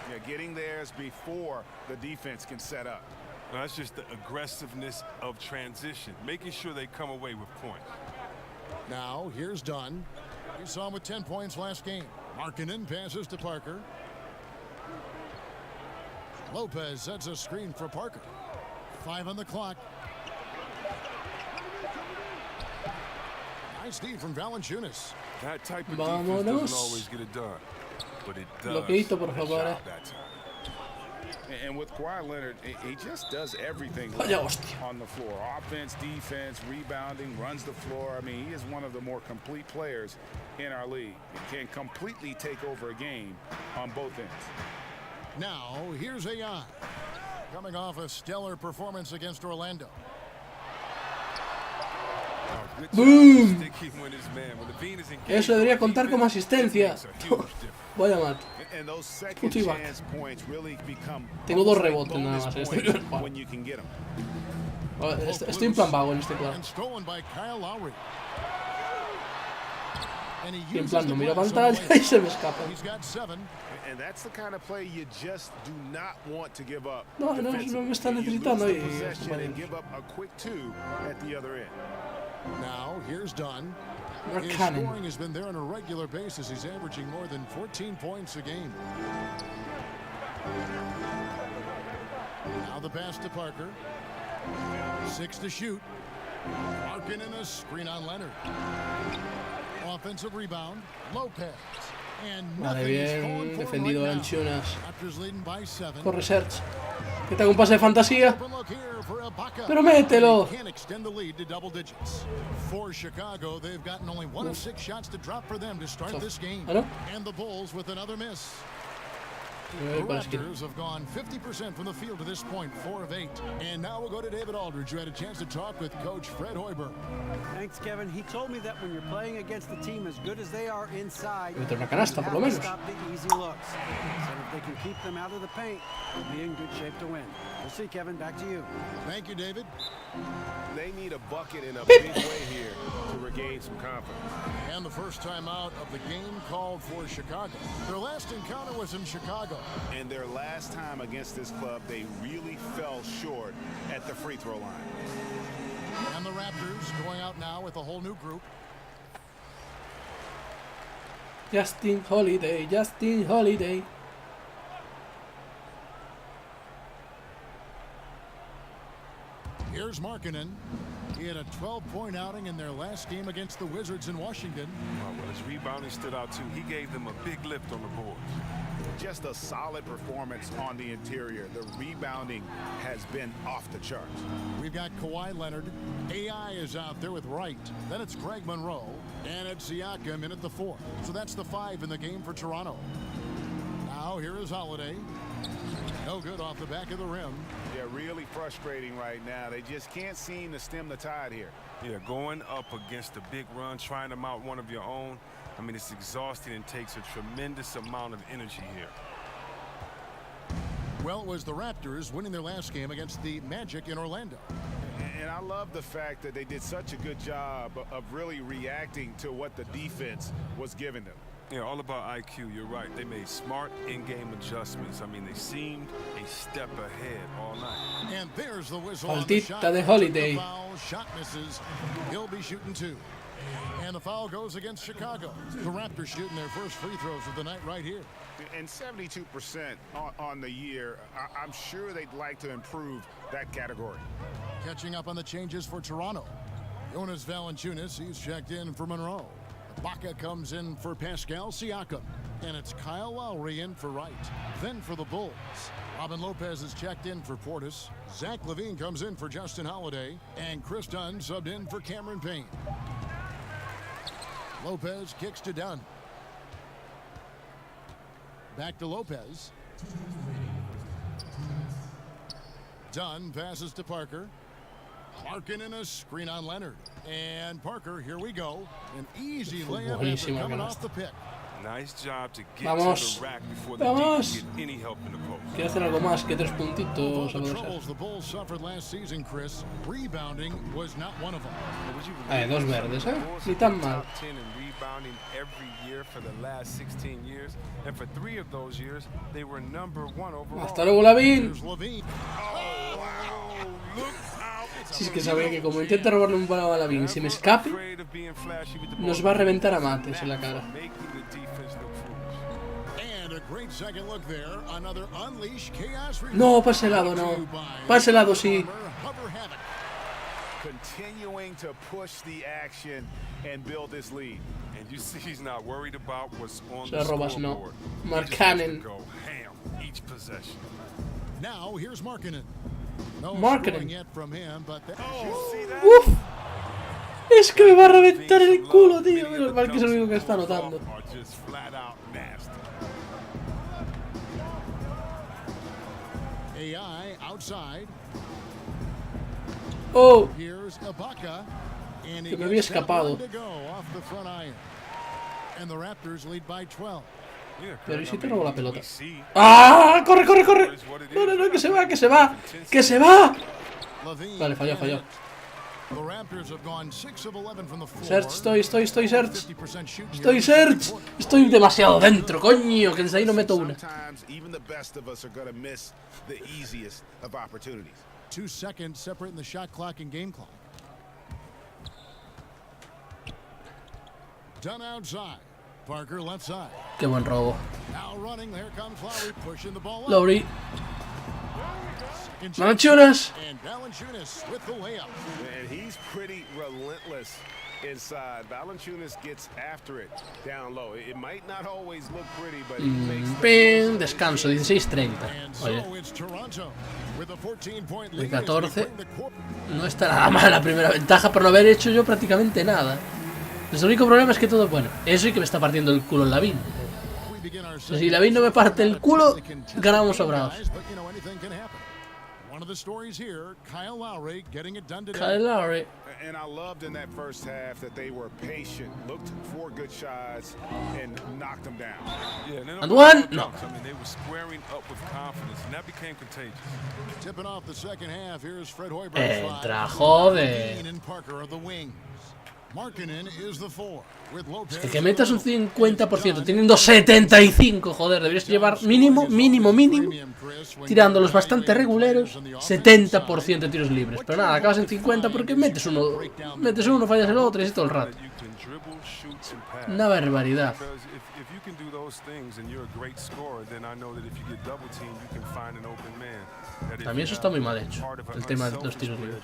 Yeah, getting theirs before the defense can set up. Well, that's just the aggressiveness of transition, making sure they come away with points. Now, here's Dunn. You saw him with 10 points last game. Markkanen passes to Parker. Lopez sets a screen for Parker. 5 on the clock. Nice D from Valanciunas. That type of defense doesn't always get it done, but it does. Bloqueito, por favor. And with Kawhi Leonard, he just does everything on the floor. Offense, defense, rebounding, runs the floor. I mean, he is one of the more complete players in our league. He can completely take over a game on both ends. Now, here's AI, coming off a stellar performance against Orlando. ¡Boom! Eso debería contar como asistencia. Vaya mate. Puchivac. Tengo 2 rebotes nada más en este primer juego. Estoy en plan vago en este claro. Y en plan no miro pantalla y se me escapa. No me están necesitando ahí. Now, here's Dunn. His scoring has been there on a regular basis. He's averaging more than 14 points a game. Now the pass to Parker. 6 to shoot. Markkanen a screen on Leonard. Offensive rebound. Lopez. Vale, bien defendido Valanciunas. Corre Serge. Que te haga un pase de fantasía. Pero mételo. For Chicago, they've gotten only 1 of 6 shots to drop for them to start this game. And the Bulls with another miss. The Raptors have gone 50% from the field to this point, 4 of 8. And now we'll go to David Aldridge, who had a chance to talk with Coach Fred Hoiberg. Thanks, Kevin. He told me that when you're playing against a team as good as they are inside, you have to stop the easy looks. So if they can keep them out of the paint, they'll be in good shape to win. We'll see, Kevin. Back to you. Thank you, David. They need a bucket in a big way here to regain some confidence. And the first time out of the game called for Chicago. Their last encounter was in Chicago. And their last time against this club, they really fell short at the free throw line. And the Raptors going out now with a whole new group. Justin Holiday, Justin Holiday. Here's Markkanen. He had a 12-point outing in their last game against the Wizards in Washington. Well, his rebounding stood out too. He gave them a big lift on the boards. Just a solid performance on the interior. The rebounding has been off the charts. We've got Kawhi Leonard. AI is out there with Wright. Then it's Greg Monroe. And it's Siakam in at the 4. So that's the 5 in the game for Toronto. Now here is Holiday. No good off the back of the rim. Yeah, really frustrating right now. They just can't seem to stem the tide here. Yeah, going up against a big run, trying to mount one of your own. I mean, it's exhausting and takes a tremendous amount of energy here. Well, it was the Raptors winning their last game against the Magic in Orlando. And I love the fact that they did such a good job of really reacting to what the defense was giving them. Yeah, all about IQ, you're right. They made smart in-game adjustments. I mean, they seemed a step ahead all night. And there's the whistle on the shot. De Holiday. The foul, shot misses. He'll be shooting 2. And the foul goes against Chicago. The Raptors shooting their first free throws of the night right here. And 72% on the year. I'm sure they'd like to improve that category. Catching up on the changes for Toronto. Jonas Valanciunas, he's checked in for Monroe. Baca comes in for Pascal Siakam. And it's Kyle Lowry in for right. Then for the Bulls, Robin Lopez is checked in for Portis. Zach LaVine comes in for Justin Holiday. And Chris Dunn subbed in for Cameron Payne. Lopez kicks to Dunn. Back to Lopez. Dunn passes to Parker. Larkin in a screen on Leonard. And Parker, here we go. An easy layup after coming off the pick. Nice job to get to the rack before the defense get any help in the post. Quiero hacer algo más que 3 puntitos. The troubles the Bulls suffered last season, Chris. Rebounding was not one of them. Dos verdes, ni tan mal. Top 10 in rebounding every year for the last 16 years, and for 3 of those years, they were number 1 overall. Hasta luego, Lavín. Oh, wow. Look out. Si es que sabía que como intenta robarle un balón a Lavín, si me escape, nos va a reventar a mates en la cara. No, para ese lado no. Para ese lado sí. Continuing to push the action and build this lead. And you see he's not worried about what's on the scoreboard. No. Markkanen. Go ham each possession. Now here's Markkanen. No Markkanen. Yet from him, but ¡Uf! Es que me va a reventar el culo, tío. Menos mal que es el único que está anotando. AI outside. Oh, Here's Ibaka, and que me había escapado. And the Raptors lead by 12. Pero ¿y si te robo la pelota? ¡Ah! ¡Corre, corre, corre! No, no, no, que se va, que se va. ¡Que se va! Vale, falló, falló. Search, estoy Search. Estoy Search. Estoy demasiado dentro, coño, que desde ahí no meto una. 2 seconds separating the shot clock and game clock. Done outside. Parker left side. Qué buen robo. Now running, there comes Lowry pushing the ball up. Lowry. Valanciunas. And Valanciunas with the layup. And he's pretty relentless inside. Valanciunas gets after it down low. It might not always look pretty, but he makes Pin, descanso, 16:30. Oye. De 14. No está nada mal la primera ventaja por no haber hecho yo prácticamente nada. El único problema es que todo es bueno. Eso y que me está partiendo el culo el Lavín. Si Lavín no me parte el culo, ganamos sobrados. Kyle Lowry. And I loved in that first half that they were patient, looked for good shots, and knocked them down. Yeah, and one? No. I mean, they were squaring up with confidence, and that became contagious. Tipping off the second half, here's Fred Hoiberg. Entra, joder. Es que metas un 50%, teniendo 75, joder, deberías llevar mínimo, tirando los bastante reguleros, 70% de tiros libres. Pero nada, acabas en 50 porque metes uno, fallas el otro y así todo el rato. Una barbaridad. También eso está muy mal hecho, el tema de los tiros libres.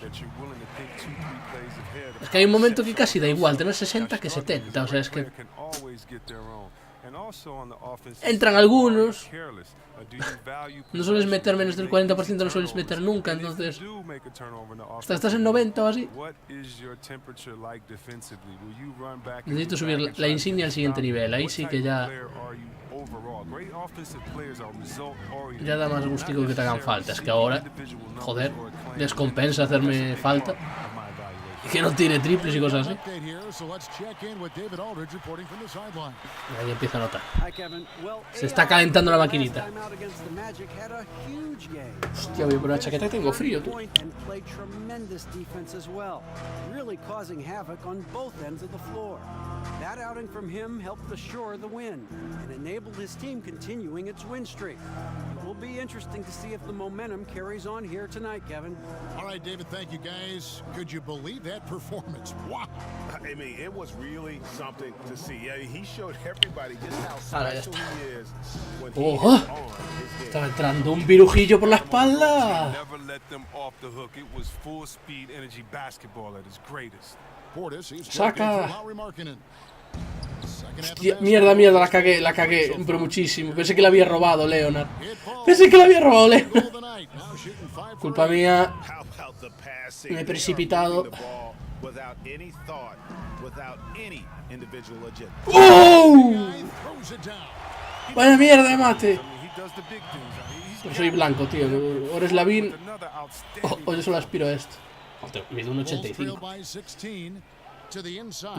Es que hay un momento que casi da igual tener 60 que 70, o sea, es que entran algunos, no sueles meter menos del 40%, no sueles meter nunca, entonces hasta estás en 90 o así. Necesito subir la insignia al siguiente nivel, ahí sí que ya da más gustico que te hagan falta. Es que ahora, joder, les compensa hacerme falta y que no tire triples y cosas así. Ahí empieza a notar. Se está calentando la maquinita. Hostia, voy a poner una chaqueta que tengo frío, tú. That outing from him helped assure the win and enabled his team continuing its win streak. It will be interesting to see if the momentum carries on here tonight, Kevin. All right, David, thank you, guys. Could you believe that performance? Wow. I mean, it was really something to see. Yeah, he showed everybody just how special he is when he is on his game. Estaba entrando un virujillo por la espalda. Never let them off the hook. It was full speed energy basketball at its greatest. Portis, he's Saca. Lowry Markkanen. Hostia, mierda, la cagué, pero muchísimo. Pensé que la había robado Leonard. Culpa mía. Me he precipitado. ¡Oh! Vaya mierda de mate. No soy blanco, tío. O eres Lavín o yo solo aspiro a esto. Mido un 85.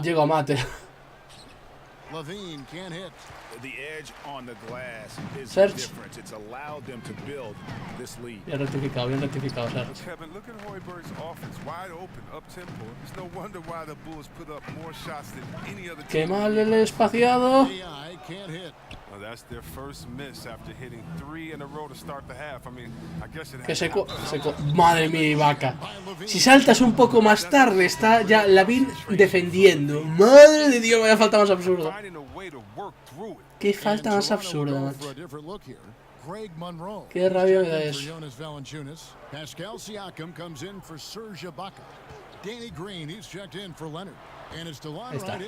Llego a mate. Search. Bien rectificado, Search. Qué mal el espaciado. Que seco. Madre mía, Ibaka. Si saltas un poco más tarde, está ya Lavín defendiendo. Madre de Dios, vaya falta más absurda. Qué falta más absurda, macho. Qué rabia me da eso. Ahí está.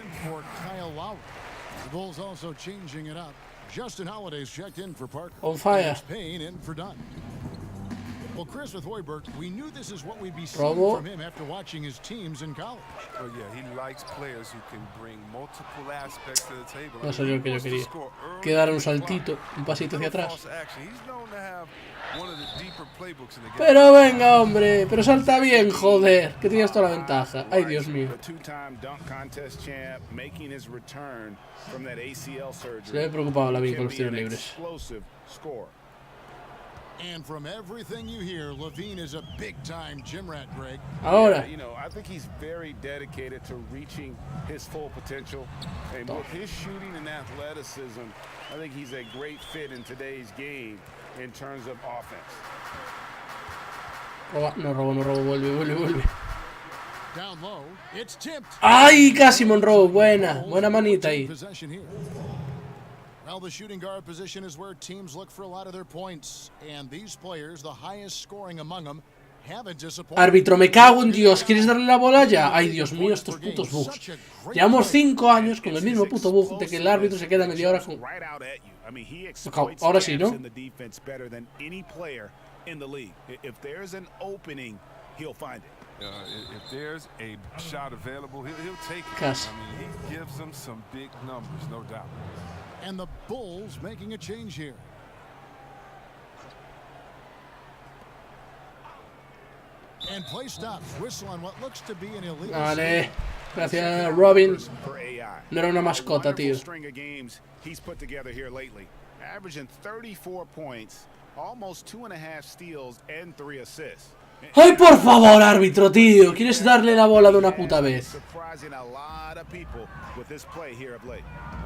On fire. Well, Chris, with Hoiberg, we knew this is what we'd be seeing Robo. from him after watching his teams in college. Oh yeah, he likes players who can bring multiple aspects to the table. No salió lo que yo quería. Que dar un saltito, un pasito hacia atrás. Pero venga, hombre, pero salta bien, joder, que tienes toda la ventaja. Ay, Dios mío. Se me ha preocupado la vida con los tiros libres. And from everything you hear, Levine is a big-time gym rat, Greg. Ahora. You know, I think he's very dedicated to reaching his full potential. And with his shooting and athleticism, I think he's a great fit in today's game in terms of offense. No robo, vuelve. Down low, it's tipped. ¡Ay, casi Monroe! Buena manita ahí. Well, the shooting guard position is where teams look for a lot of their points, and these players, the highest scoring among them, haven't disappointed. Árbitro, me cago en Dios, ¿quieres darle la bola ya? Ay, Dios mío, estos putos bugs. Llevamos 5 años con el mismo puto bug de que el árbitro se queda media hora con... Ahora sí, ¿no? If there's a shot available, he'll take it. Casi. I mean, he gives them some big numbers, no doubt. And the Bulls making a change here. And play stops. Whistle on what looks to be an illegal. Vale. Gracias, Robin. No era una mascota, tío. He's put together here lately, averaging 34 points, almost 2.5 steals and 3 assists. ¡Ay, por favor, árbitro, tío! ¿Quieres darle la bola de una puta vez?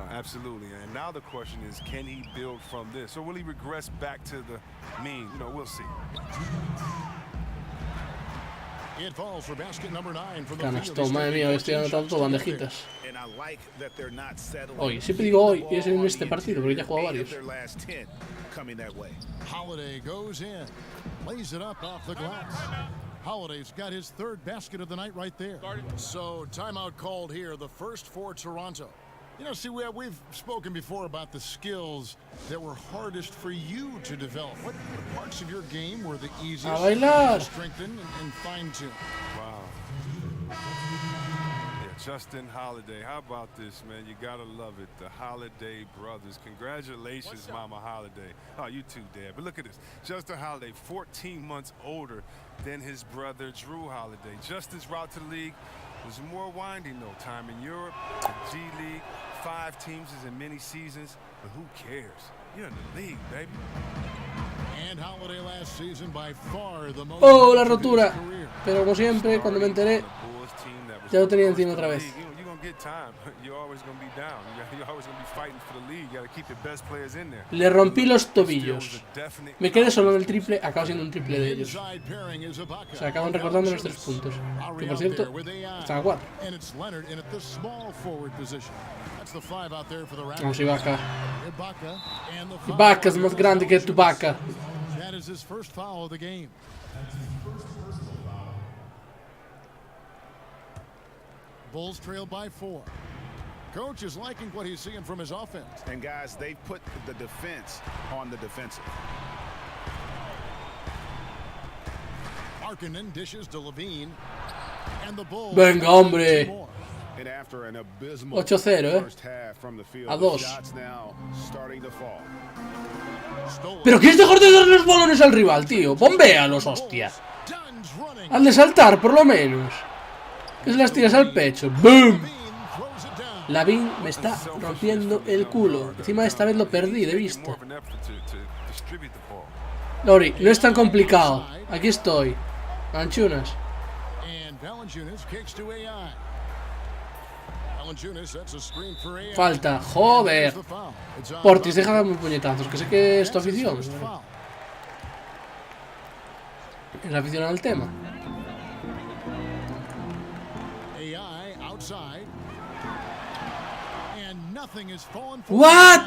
Absolutely. And now the question is, can he build from this? Or will he regress back to the mean? You know, we'll see. It falls for basket number 9 from the Canastón, madre mía, estoy anotando bandejitas. Hoy, siempre digo hoy, y es en este partido, porque ya he jugado varios. Holiday goes in, lays it up off the glass. Holiday's got his 3rd basket of the night right there. So timeout called here, the first for Toronto. You know, see, we've spoken before about the skills that were hardest for you to develop. What parts of your game were the easiest to strengthen and fine-tune? Wow. Justin Holiday, how about this, man? You gotta love it. The Holiday brothers. Congratulations, Mama Holiday. Oh, you too, Dad. But look at this. Justin Holiday, 14 months older than his brother, Drew Holiday. Justin's route to the league was more winding, though. Time in Europe, the G League, 5 teams is in many seasons. But who cares? You're in the league, baby. And Holiday last season by far the most. Oh, la rotura. Pero como siempre, cuando me enteré, ya lo tenía encima otra vez. Le rompí los tobillos. Me quedé solo en el triple, acaba siendo un triple de ellos. Se acaban recordando los 3 puntos. Que por cierto, están a 4. Vamos, Ibaka. Ibaka es más grande que Tubaca. Bulls trail by 4. Coach is liking what he's seeing from his offense. And guys, they put the defense on the defensive. Markkanen dishes to Levine. And the Bulls. Venga, hombre. 8-0, A 2. Pero ¿quieres dejar de dar los balones al rival, tío? Bombéalos, hostia. Hazle saltar, por lo menos. Que se las tiras al pecho. ¡Boom! Lavín me está rompiendo el culo. Encima esta vez lo perdí de vista. Lori, no es tan complicado. Aquí estoy. Anchunas. Falta, joder. Portis, deja de darme puñetazos, que sé que es tu afición. Es aficionado al tema. ¿What?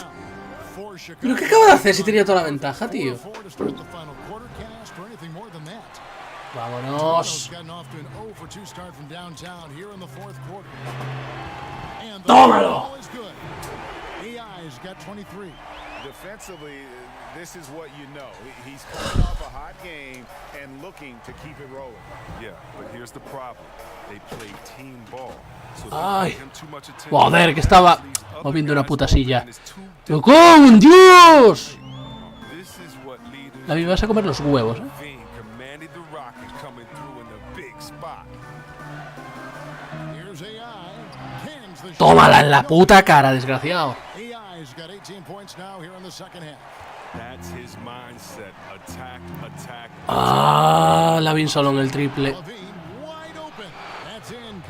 ¿Pero qué acaba de hacer si tenía toda la ventaja, tío? Vámonos. ¡Tómalo! Defensively, this is what you know. He's coming off a hot game and looking to keep it rolling. Yeah, but here's the problem. They play team ball. Ay, joder, que estaba moviendo una puta silla. ¡Con Dios! La me vas a comer los huevos, ¿eh? Tómala en la puta cara, desgraciado. Ah, Lavín solo en el triple.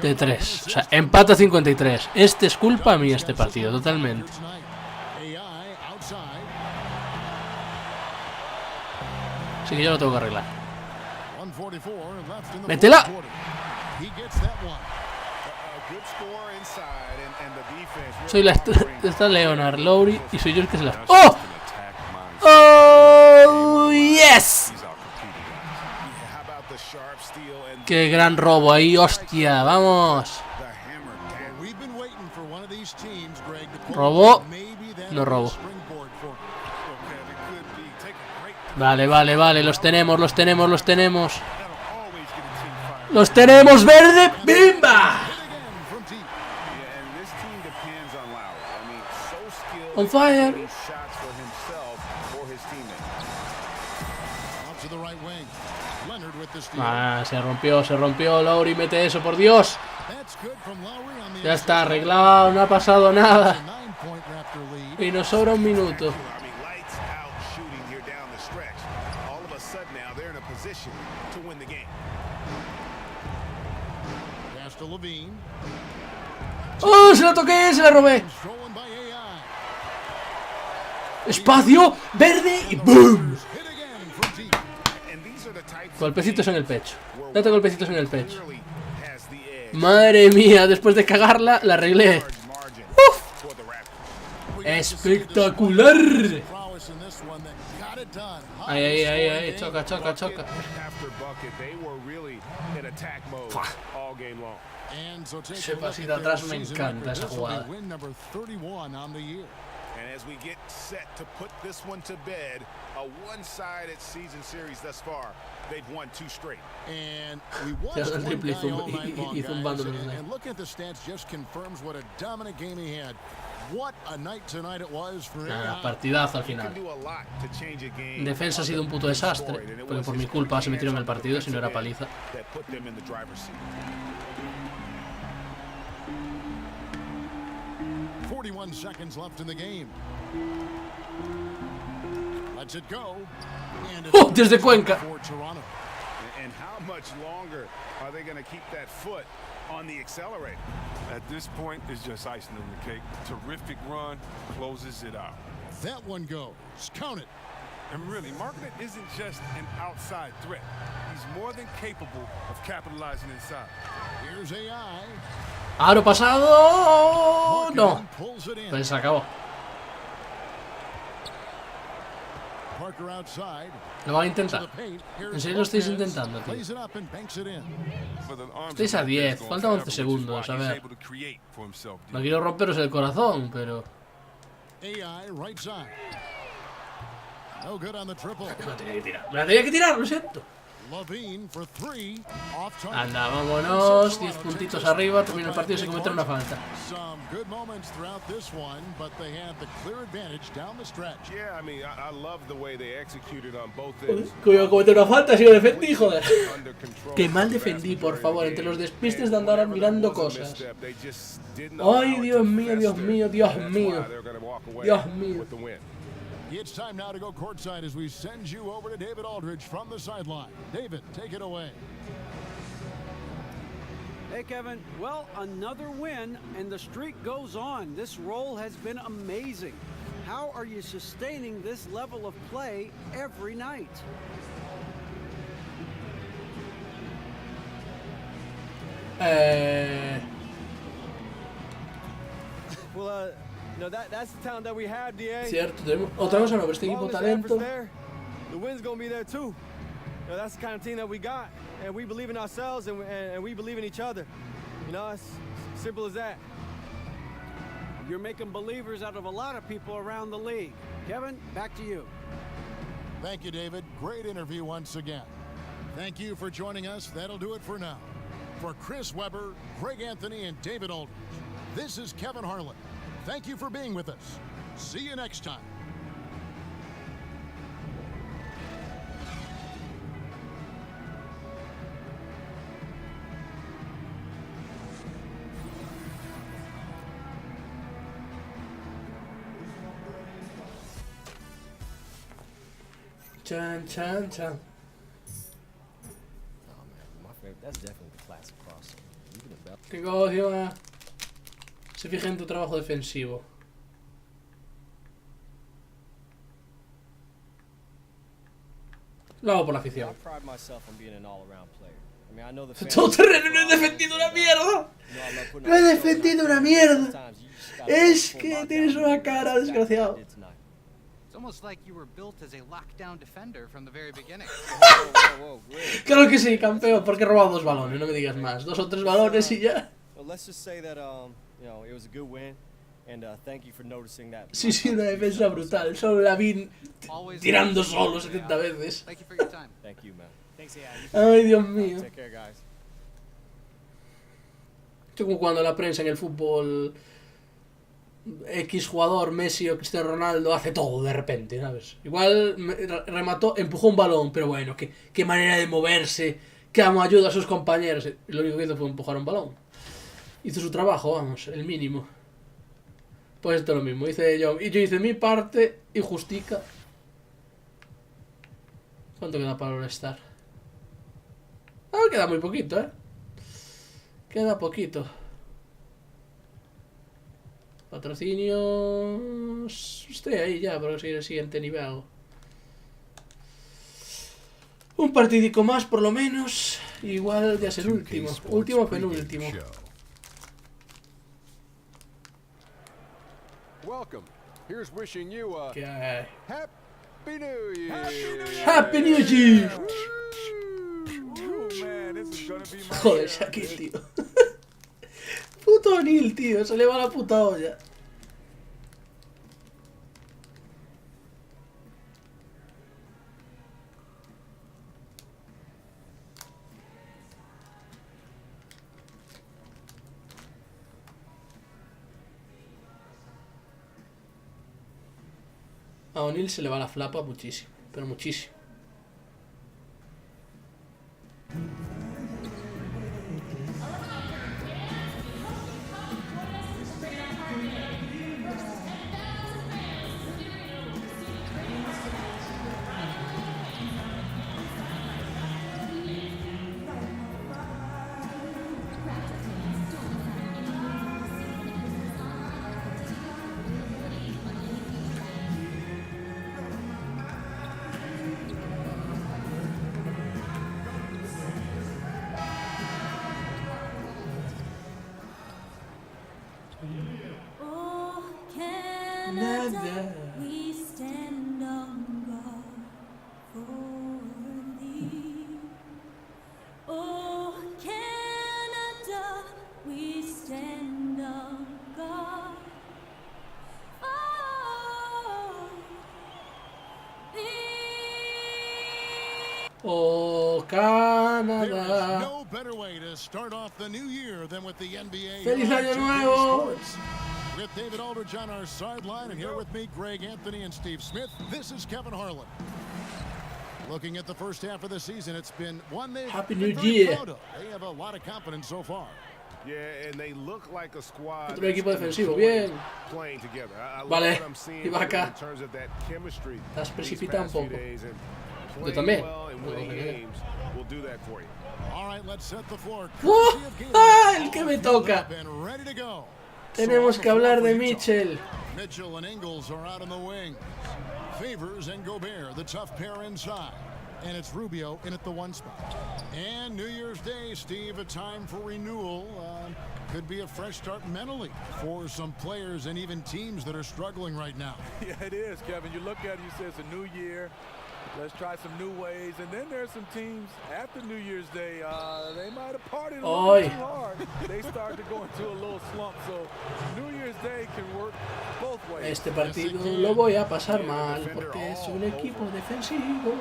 De 3, o sea, empata 53. Este es culpa mía, este partido, totalmente. Así que yo lo tengo que arreglar. ¡Métela! Soy la esta Leonard, Lowry y soy yo el que se la... ¡Oh! ¡Oh! ¡Yes! ¡Qué gran robo ahí, hostia! ¡Vamos! ¿Robo? No robo. Vale, vale, vale. Los tenemos, los tenemos, los tenemos. ¡Los tenemos, verde! ¡Bimba! On fire. Ah, se rompió, Lowry, mete eso, por Dios. Ya está arreglado, no ha pasado nada. Y nos sobra un minuto. ¡Oh, se la toqué, se la robé! Espacio, verde y ¡boom! Golpecitos en el pecho. Date golpecitos en el pecho. Madre mía, después de cagarla, la arreglé. ¡Uf! ¡Espectacular! Ahí, choca. Ese pasito atrás me encanta esa jugada. And as we get set to put this one to bed, a one-sided season series thus far. They've won 2 straight. And we watched one guy all night long, guys, and looking at the stats just confirms what a dominant game he had. What a night tonight it was for him. Partidazo al final. En defensa ha sido un puto desastre, porque por mi culpa se metieron en el partido, si no era paliza. 41 seconds left in the game. Let's it go. ¡Oh, desde Cuenca! And how much longer are they going to keep that foot on the accelerator? At this point, it's just icing on the cake. Terrific run, closes it out. That one goes. Count it. And really, Markkanen isn't just an outside threat. He's more than capable of capitalizing inside. Here's AI. ¡Aro pasado! No. Pues se acabó. Lo van a intentar. ¿En serio lo estáis intentando, tío? Estáis a 10, faltan 11 segundos, a ver. No quiero romperos el corazón, pero... Me la tenía que tirar, lo siento. Anda, vámonos. 10 puntitos arriba. Termina el partido sin cometer una falta. Cuidado, cometer una falta, si lo defendí, joder. Que mal defendí, por favor. Entre los despistes de andar mirando cosas. Ay, Dios mío, Dios mío, Dios mío. Dios mío. It's time now to go courtside as we send you over to David Aldridge from the sideline. David, take it away. Hey, Kevin. Well, another win, and the streak goes on. This role has been amazing. How are you sustaining this level of play every night? Well, no, that's the talent that we have, DA. Cierto, tenemos otra cosa, no, este equipo talento. The win's gonna be there too. You know, that's the kind of team that we got, and we believe in ourselves, and we believe in each other. You know, it's simple as that. You're making believers out of a lot of people around the league. Kevin, back to you. Thank you, David. Great interview once again. Thank you for joining us. That'll do it for now. For Chris Webber, Greg Anthony, and David Aldridge, this is Kevin Harlan. Thank you for being with us. See you next time. Chan, chan, chan. Oh man, my favorite. That's definitely the classic crossover. ¿Qué cosa? Se fija en tu trabajo defensivo. Lo hago por la afición. Todo terreno, no he defendido una mierda. No he defendido una mierda. Es que tienes una cara, desgraciado. Claro que sí, campeón, porque he robado 2 balones, no me digas más. 2 o 3 balones y ya. Sí, sí, una defensa brutal. Solo la vi tirando solo 70 veces. Ay, Dios mío. Esto como cuando la prensa en el fútbol, X jugador, Messi o Cristiano Ronaldo, hace todo de repente, ¿sabes? Igual remató, empujó un balón, pero bueno, qué manera de moverse, que ayuda a sus compañeros. Lo único que hizo fue empujar un balón. Hizo su trabajo, vamos, el mínimo. Pues esto es lo mismo, hice yo. Y yo hice mi parte y justica. ¿Cuánto queda para el All-Star? Ah, queda muy poquito, ¿eh? Queda poquito. Patrocinios... Estoy ahí ya para conseguir el siguiente nivel. Un partidico más por lo menos. Igual ya es el último. Último penúltimo. Welcome. Here's wishing you a Happy New Year. Happy New Year. Man, this is gonna be my Joder, Shaquille, tío. Puto O'Neal, tío, se le va la puta olla. A O'Neal se le va la flapa muchísimo, pero muchísimo. Oh, Canada, we stand on guard. Oh, Canada, we stand on guard. Oh, Canadá. No better way to start off the new year than with the NBA. ¡Feliz año nuevo! With David Aldridge on our sideline, and here with me, Greg Anthony and Steve Smith. This is Kevin Harlan. Looking at the first half of the season, it's been one they've Happy been New very Year. proud of. They have a lot of confidence so far. Yeah, and they look like a squad. Otro equipo defensivo, bien. Playing together. I Vale, love what I'm seeing y va acá. in terms of that chemistry. Estás these precipitado un past few poco. days, and Yo playing también. well and winning games will do that for you. All right, let's set the floor. ¡Oh! ¡Ah! El que me toca. And ready to go. Tenemos que hablar de Mitchell. Mitchell and Ingles are out on the wings. Favors and Gobert, the tough pair inside. And it's Rubio in at the one spot. And New Year's Day, Steve, a time for renewal. Could be a fresh start mentally for some players and even teams that are struggling right now. Yeah, it is, Kevin. You look at it, you say it's a new year. Let's try some new ways. And then there's some teams after New Year's Day, they might have partied a little bit too hard. They start to go into a little slump. So New Year's Day can work both ways. Este partido lo voy a pasar mal porque es un equipo defensivo.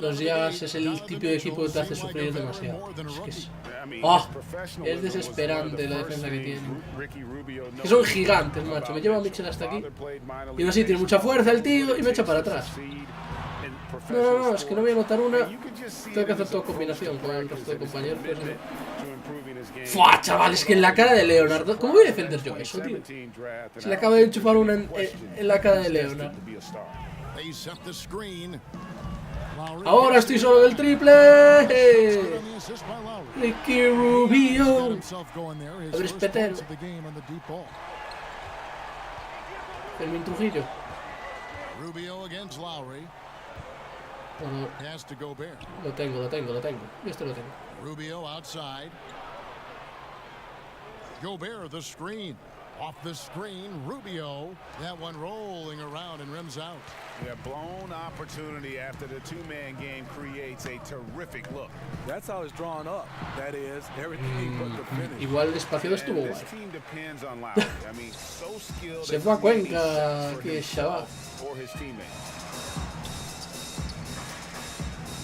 Los Jazz es el tipo de equipo que te hace sufrir demasiado. Es desesperante la defensa que tienen. Que son gigantes, macho. Me lleva a Mitchell hasta aquí. Y aún así tiene mucha fuerza el tío y me echa para atrás. No, es que no voy a anotar una. Tengo que hacer toda combinación con el resto de compañeros. ¡Fua, chaval! Es que en la cara de Leonard. ¿Cómo voy a defender yo eso, tío? Se le acaba de enchufar una en la cara de Leonard. Ahora estoy solo del triple. Ricky Rubio. A ver, espetero. Fermín Trujillo. Rubio against Lowry. Has to Gobert. Lo tengo. Yo esto lo tengo. Rubio outside. Gobert the screen. Off the screen, Rubio. That one rolling around and rims out. Yeah, blown opportunity after the two-man game creates a terrific look. That's how it's drawn up. That is everything but the finish. Igual despacio estuvo guay. This team depends on Lowry. I mean, so skilled. Se fue a Cuenca, que chaval. For his teammates.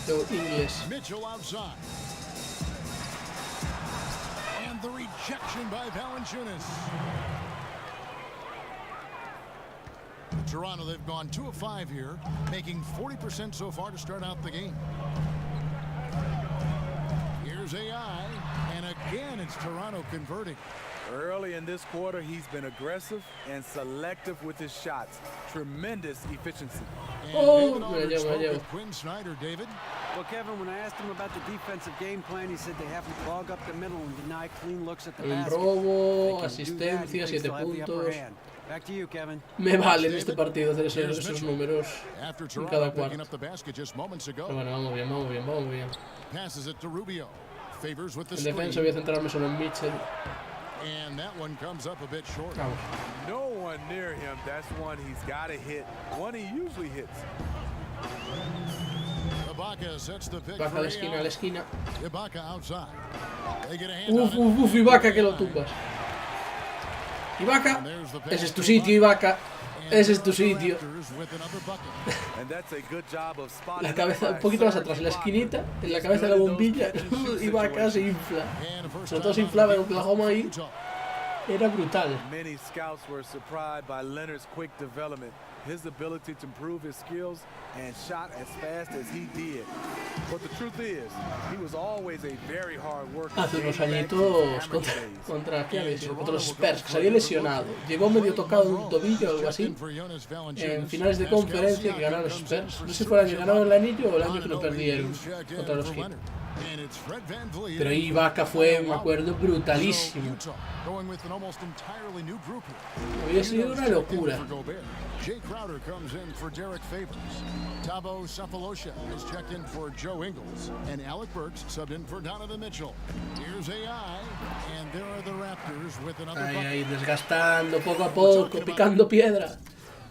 Inglés. Mitchell outside. And the rejection by Valanciunas. Toronto, they've gone 2 of 5 here, making 40% so far to start out the game. Here's AI, and again it's Toronto converting. Early in this quarter, he's been aggressive and selective with his shots. Tremendous efficiency. Oh, Quinn Snyder, David. Well, Kevin, when I asked him about the defensive game plan, he said they have to clog up the middle and deny clean looks at the basket. Robo, asistencia, 7 puntos. Back to you, Kevin. Me vale en este partido hacer esos números en cada cuarto. Pero bueno, vamos bien. Passes it to Rubio. Favors with the en defensa voy a centrarme solo en Mitchell. And that one comes up a bit short. No one near him. That's one he's got to hit. One he usually hits. Ibaka sets the pick Ibaka a la esquina. Ibaka outside. They get a hand on it. Uf, Ibaka que lo tumbas. Ibaka, ese es tu sitio, Ibaka. Ese es tu sitio. La cabeza un poquito más atrás, en la esquinita, en la cabeza de la bombilla, Ibaka se infla. Sobre todo se inflaba en Oklahoma ahí. Era brutal. Many scouts were surprised by Leonard's quick development, his ability to improve his skills and shot as fast as he did. But the truth is, he was always a very hard worker. Hace unos añitos contra los Spurs, que se había lesionado. Llegó medio tocado en un tobillo o algo así. En finales de conferencia que ganaron los Spurs. No sé si fue el año que ganaron el anillo o el año que lo perdieron contra los Heat. Pero Ibaka fue, me acuerdo, brutalísimo. Había sido una locura. Jay Crowder comes in for Derek Favors. Thabo Sefolosha is checked in for Joe Ingles. And Alec Burks subbed in for Donovan Mitchell. Here's AI, and there are the Raptors with another bucket. Ahí, desgastando poco a poco, picando piedra.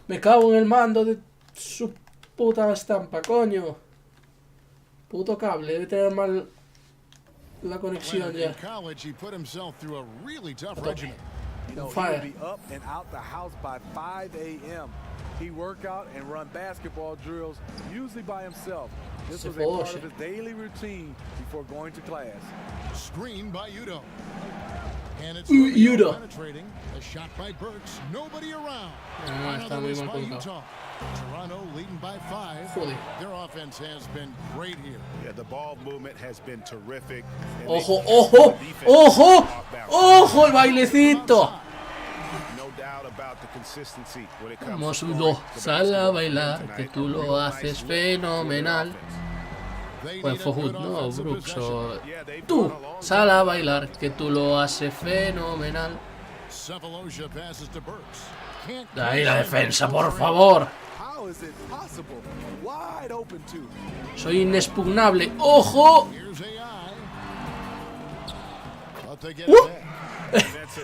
Me cago en el mando de su Puta estampa, coño. Puto cable, debe tener mal la conexión ya. You know, he would be up and out the house by 5 a.m. He work out and run basketball drills, usually by himself. This was a part of his daily routine before going to class. Screen by Udo. And it's Udo. penetrating. A shot by Burks. Nobody around. Está muy mal colocado. Toronto leading by 5. Joder. Their offense has been great here. Yeah, the ball movement has been terrific. Ojo, ojo, ojo, ojo el bailecito. No doubt about the consistency when it comes Vamos, to Udo, sal a bailar, que tú lo haces fenomenal. Buen Fohut, ¿no? Brooks o... Tú, sal a bailar, que tú lo haces fenomenal. Ahí la defensa, por favor. Soy inexpugnable. ¡Ojo!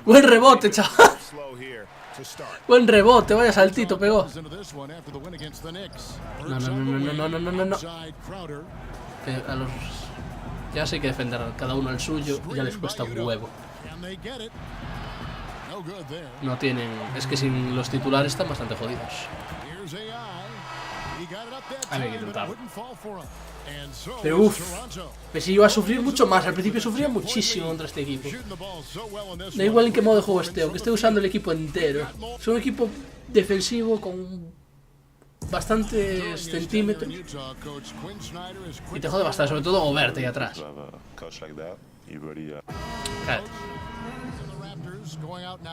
Buen rebote, chaval. Buen rebote, vaya saltito pegó. No, no, no, no, no, no, no, no, no. A los... Ya sé que defender cada uno al suyo, ya les cuesta un huevo. No tienen... Es que sin los titulares están bastante jodidos. Hay que intentarlo. Pero uff, Messi iba a sufrir mucho más. Al principio sufría muchísimo contra este equipo. Da igual en qué modo de juego esté, aunque esté usando el equipo entero. Es un equipo defensivo con bastantes centímetros y te jode bastante, sobre todo moverte ahí atrás. Claro.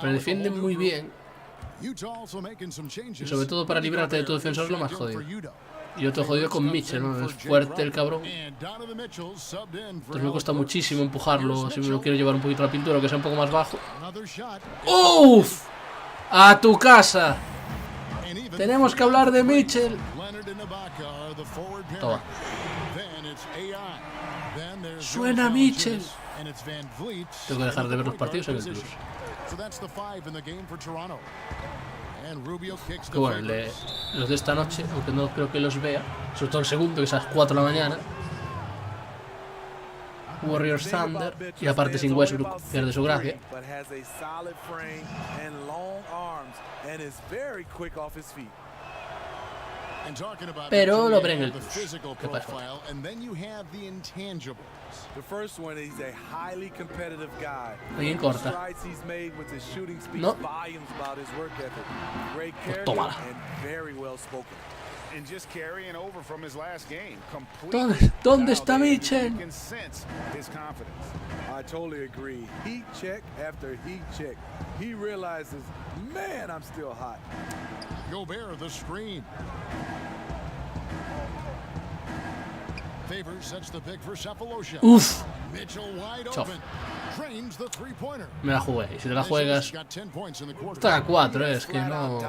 Pero defienden muy bien. Y sobre todo para librarte de tu defensor es lo más jodido. Y otro jodido con Mitchell, ¿no? Es fuerte el cabrón. Entonces me cuesta muchísimo empujarlo si me lo quiero llevar un poquito a la pintura, que sea un poco más bajo. ¡Uf! ¡A tu casa! Tenemos que hablar de Mitchell. Toma. Suena Mitchell. Tengo que dejar de ver los partidos en el Plus. Que bueno, los de esta noche, aunque no creo que los vea, sobre todo el segundo, que es a las 4 de la mañana. Warriors Thunder, y aparte sin Westbrook, pierde su gracia. Pero lo veré en el Plus. ¿Qué pasa? Alguien corta. No. Pues tómala. ¿Dónde está Mitchell? I totally agree. Heat check after heat check. He realizes, man, I'm still hot. Gobert the screen. Favors sets the pick for Cephalosha. Uf. Mitchell wide open. Drains the three-pointer. Me la jugué. Y si te la juegas, está a 4, es que no.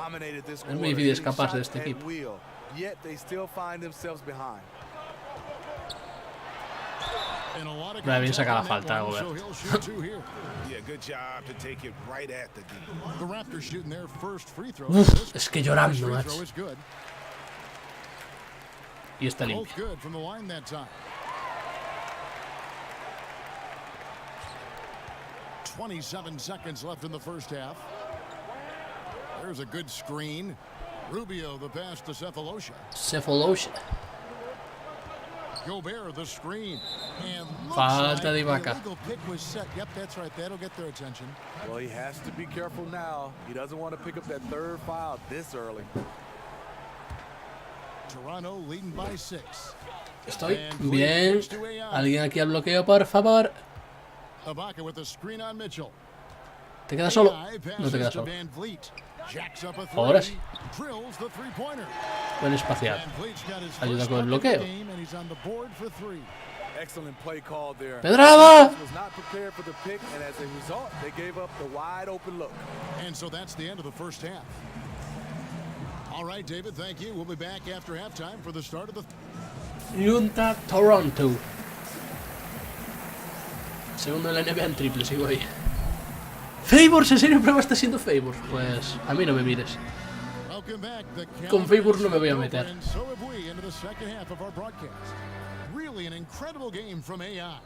Es muy difícil escaparse de este equipo. Bien saca la falta, Gobert. Uf, es que llorando, macho. Y está limpio. 27 seconds left in the first half. There's a good screen. Rubio the pass to Cephalosha. Cephalosha. Gobert the screen. And falta de Ibaka. Yep, that's right. That'll get their attention. Well, he has to be careful now. He doesn't want to pick up that third foul this early. Toronto leading by 6. Estoy bien. Alguien aquí al bloqueo, por favor. ¿Te quedas solo? No te quedas solo. Ahora sí. Buen espacial. Ayuda con el bloqueo. ¡Pedrada! Utah, Toronto. Segundo en la NBA en triple, sigo ahí. Favors, ¿en serio prueba está siendo Favors? Pues a mí no me mires. Con Facebook no me voy a meter. Really an incredible game from AI.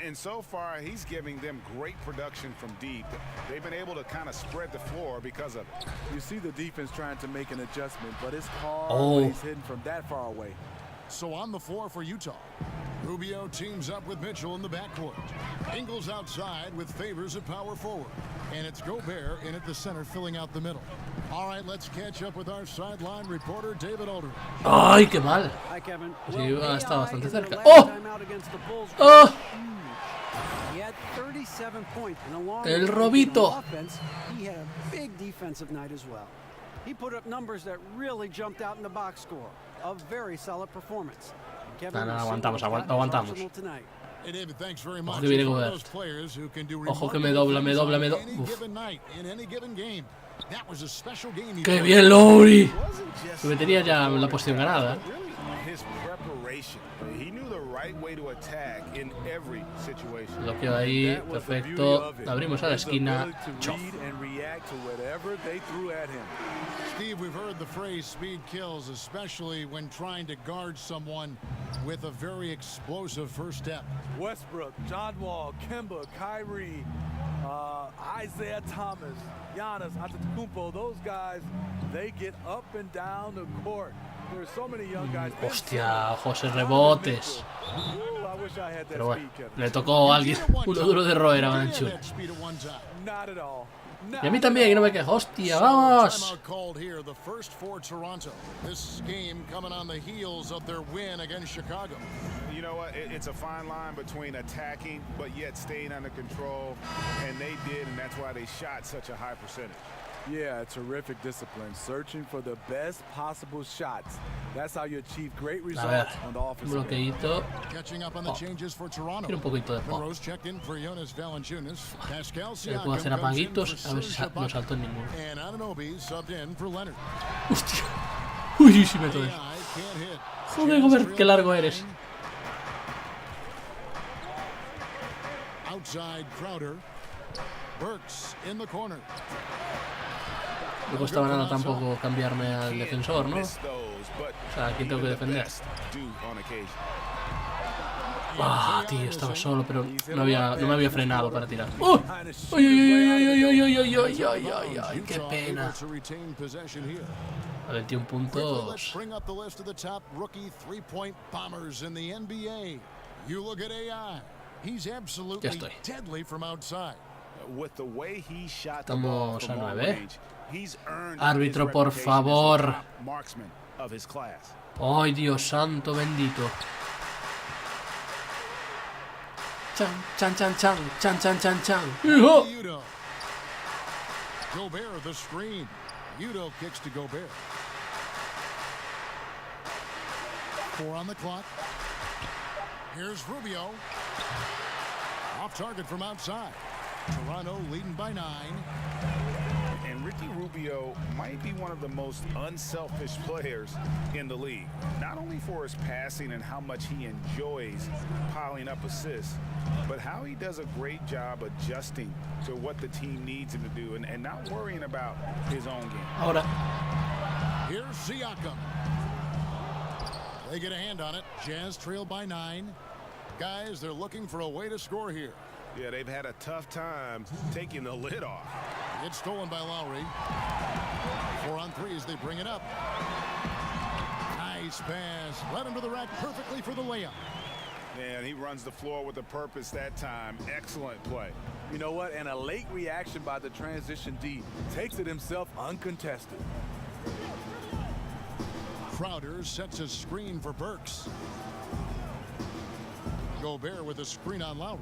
And so far, he's giving them great production from deep. They've been able to kind of spread the floor because of it. You see the defense trying to make an adjustment, but it's hard when he's hitting from that far away. So on the floor for Utah, Rubio teams up with Mitchell in the backcourt. Ingles outside with Favors at power forward. And it's Gobert in at the center, filling out the middle. All right, let's catch up with our sideline reporter, David Aldridge. ¡Ay, qué mal! Hi, Kevin. Sí, está bastante cerca. ¡Oh! ¡Oh! He had 37 points and along El robito. Offense, he had a big defensive night as well. He put up numbers that really jumped out in the box score. A very solid performance. Kevin, aguantamos. Hey David, thanks very much. Ojo que viene Gobert. Ojo que me dobla. ¡Qué bien, Lowry! Que me tenía ya la posición ganada. Bloqueo ahí, perfecto. Abrimos a la esquina. Chof. Steve, we've heard the phrase speed kills, especially when trying to guard someone with a very explosive first step. Westbrook, John Wall, Kemba, Kyrie, Isaiah Thomas, Giannis Antetokounmpo, those guys, they get up and down the court. There's so many young guys. Hostia, José rebotes. Pero bueno, le tocó a alguien uno duro de roer a Manchu. Y a mí también, que no me quejo. Hostia, vamos. You know what? It's a fine line between attacking but yet staying under control, and they did, and that's why they shot such a high percentage. Yeah, terrific discipline, searching for the best possible shots. That's how you achieve great results on the offensive end. Bloqueito. Catching up on the changes for Toronto. Quiero un poquito de pop. Rose checked in for Jonas Valanciunas. Pascal Le puedo hacer apaguitos, a ver si no salto en ninguno. And Anunoby subbed in for Leonard. Hostia. Uy, sí me toque. Joder, Gobert, qué largo eres. Outside Crowder. Burks in the corner. No costaba nada tampoco cambiarme al defensor, ¿no? O sea, ¿quién tengo que defender? Ah, tío, estaba solo, pero no me había frenado para tirar. ¡Oh! ¡Ay, qué pena! A 21 puntos. Ya estoy. Estamos a 9. Árbitro, por favor. ¡Ay, Dios santo bendito! Chan. ¡Hijo! Gobert the screen. Udo kicks to Gobert. 4 on the clock. Here's Rubio. Off target from outside. Toronto leading by 9. And Ricky Rubio might be one of the most unselfish players in the league. Not only for his passing and how much he enjoys piling up assists, but how he does a great job adjusting to what the team needs him to do and not worrying about his own game. Ahora. Here's Siakam. They get a hand on it. Jazz trail by 9. Guys, they're looking for a way to score here. Yeah, they've had a tough time taking the lid off. It's stolen by Lowry. 4 on 3 as they bring it up. Nice pass. Led him to the rack perfectly for the layup. Man, he runs the floor with a purpose that time. Excellent play. You know what? And a late reaction by the transition D. Takes it himself uncontested. Crowder sets a screen for Burks. Gobert with a screen on Lowry.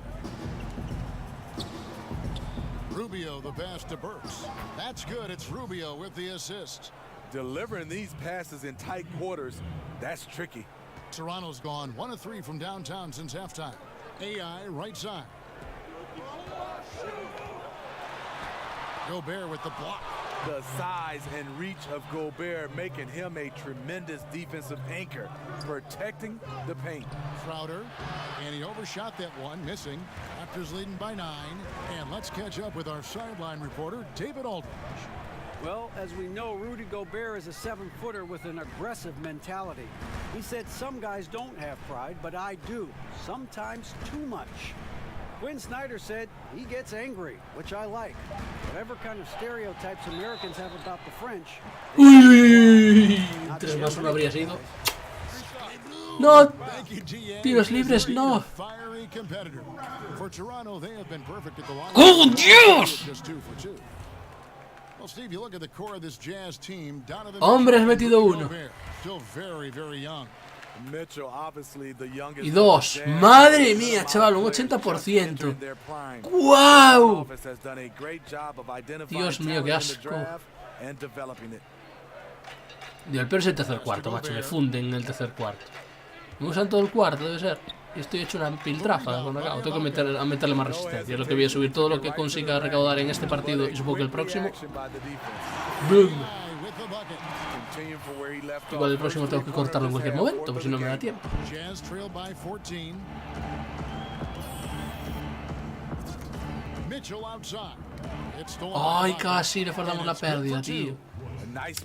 Rubio the pass to Burks. That's good. It's Rubio with the assist. Delivering these passes in tight quarters, that's tricky. Toronto's gone 1 of 3 from downtown since halftime. AI right side. Gobert with the block. The size and reach of Gobert making him a tremendous defensive anchor, protecting the paint. Crowder, and he overshot that one, missing. Raptors leading by 9. And let's catch up with our sideline reporter, David Aldridge. Well, as we know, Rudy Gobert is a 7-footer with an aggressive mentality. He said some guys don't have pride, but I do. Sometimes too much. Quinn Snyder said he gets angry, which I like. Whatever kind of stereotypes Americans have about the French. Uy, 3 más 1 habría sido. No, tiros libres, no. ¡Oh, Dios! Hombre, has metido 1. Y 2. Madre mía, chaval, un 80%. ¡Guau! Dios mío, qué asco. Dios, el peor es el tercer cuarto, macho. Me funden en el tercer cuarto. Me usan todo el cuarto, debe ser. Y estoy hecho una piltrafa cuando acabo. Tengo que meterle más resistencia. Es lo que voy a subir todo lo que consiga recaudar en este partido y supongo que el próximo. ¡Bum! Igual el próximo tengo que cortarlo en cualquier momento, pues si no me da tiempo. Ay, casi le faltamos la pérdida, tío.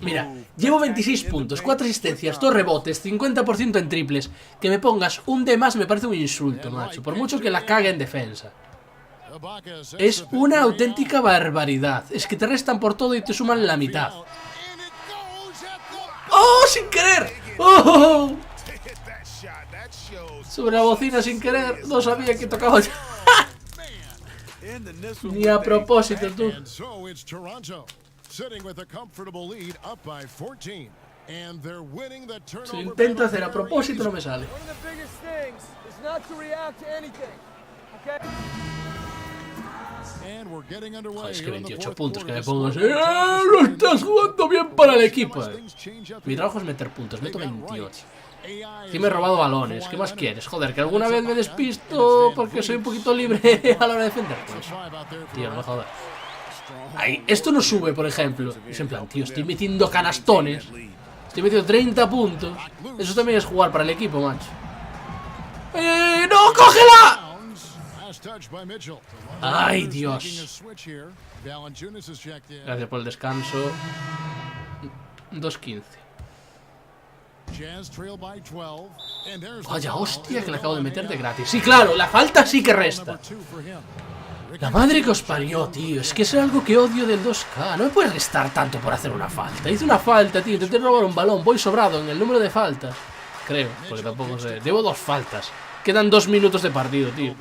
Mira, llevo 26 puntos, 4 asistencias, 2 rebotes, 50% en triples. Que me pongas un D más me parece un insulto, macho. Por mucho que la cague en defensa. Es una auténtica barbaridad. Es que te restan por todo y te suman la mitad. ¡Oh, sin querer! ¡Oh! Sobre la bocina sin querer. No sabía que tocaba ya. Ni a propósito, tú. Si intento hacer a propósito no me sale. Joder, es que 28 puntos que me pongo así. ¡Lo estás jugando bien para el equipo! Mi trabajo es meter puntos, meto 28. Sí, me he robado balones, ¿qué más quieres? Joder, que alguna vez me despisto porque soy un poquito libre a la hora de defender. Pues, tío, no me jodas. Ahí, esto no sube, por ejemplo. Es en plan, tío, estoy metiendo canastones. Estoy metiendo 30 puntos. Eso también es jugar para el equipo, macho. ¡No, cógela! ¡Ay, Dios! Gracias por el descanso. 2-15. Vaya hostia que le acabo de meter de gratis. Sí, claro, la falta sí que resta. La madre que os parió, tío. Es que es algo que odio del 2K. No me puedes restar tanto por hacer una falta. Hice una falta, tío. Intenté robar un balón. Voy sobrado en el número de faltas. Creo, porque tampoco sé. Debo 2 faltas. Quedan 2 minutos de partido, tío.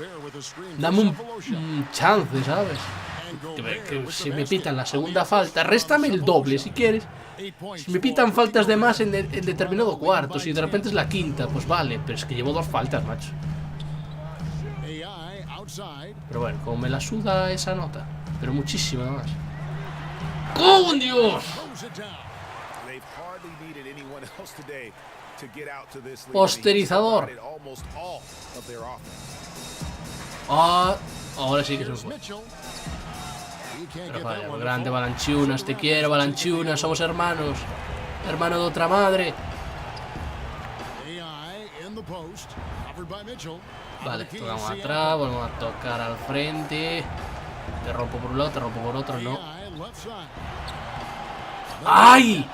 Dame un chance, ¿sabes? Que si me pitan la segunda falta, réstame el doble si quieres. Si me pitan faltas de más en determinado cuarto, si de repente es la quinta, pues vale. Pero es que llevo 2 faltas, macho. Pero bueno, como me la suda esa nota. Pero muchísima más. ¡Oh, Dios! Posterizador. Ah, ahora sí que se me fue. Pero vaya, grande Balanchunas, te quiero Balanchunas, somos hermanos. Hermano de otra madre. Vale, tocamos atrás, volvemos a tocar al frente. Te rompo por un lado, te rompo por otro, no. ¡Ay!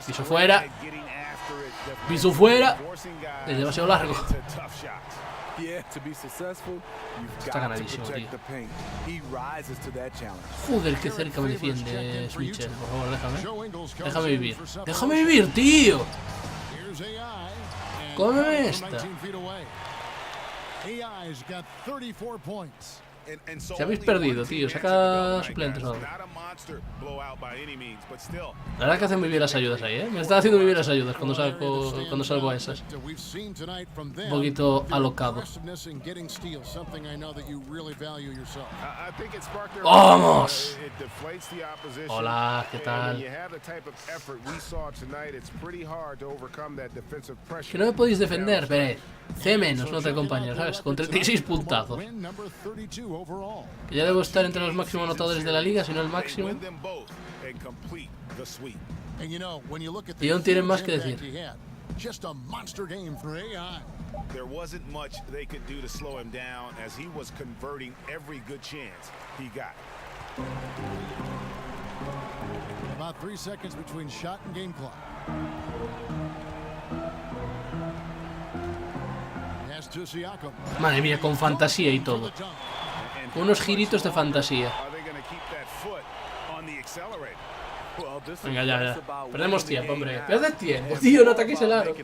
Piso fuera. Piso fuera. Es demasiado largo. Está ganadísimo, tío. Joder, qué cerca me defiende Switcher. Por favor, déjame. Déjame vivir. ¡Déjame vivir, tío! Cómeme esta. Si habéis perdido, tío, saca suplentes o algo. La verdad que hacen muy bien las ayudas ahí, ¿eh? Me están haciendo muy bien las ayudas cuando salgo a esas. Un poquito alocado. ¡Vamos! Hola, ¿qué tal? Que no me podéis defender, Pérez. C menos, no te acompaño, ¿sabes? Con 36 puntazos. Que ya debo estar entre los máximos anotadores de la liga, si no el máximo. Y aún tienen más que decir. There wasn't much they could do to slow him down as he was converting every good chance he got. About 3 seconds between shot and game clock. Pass to Siakam. Madre mía, con fantasía y todo. Unos giritos de fantasía. Venga, ya. Perdemos tiempo, hombre. Pierde tiempo, tío, no ataques el aro.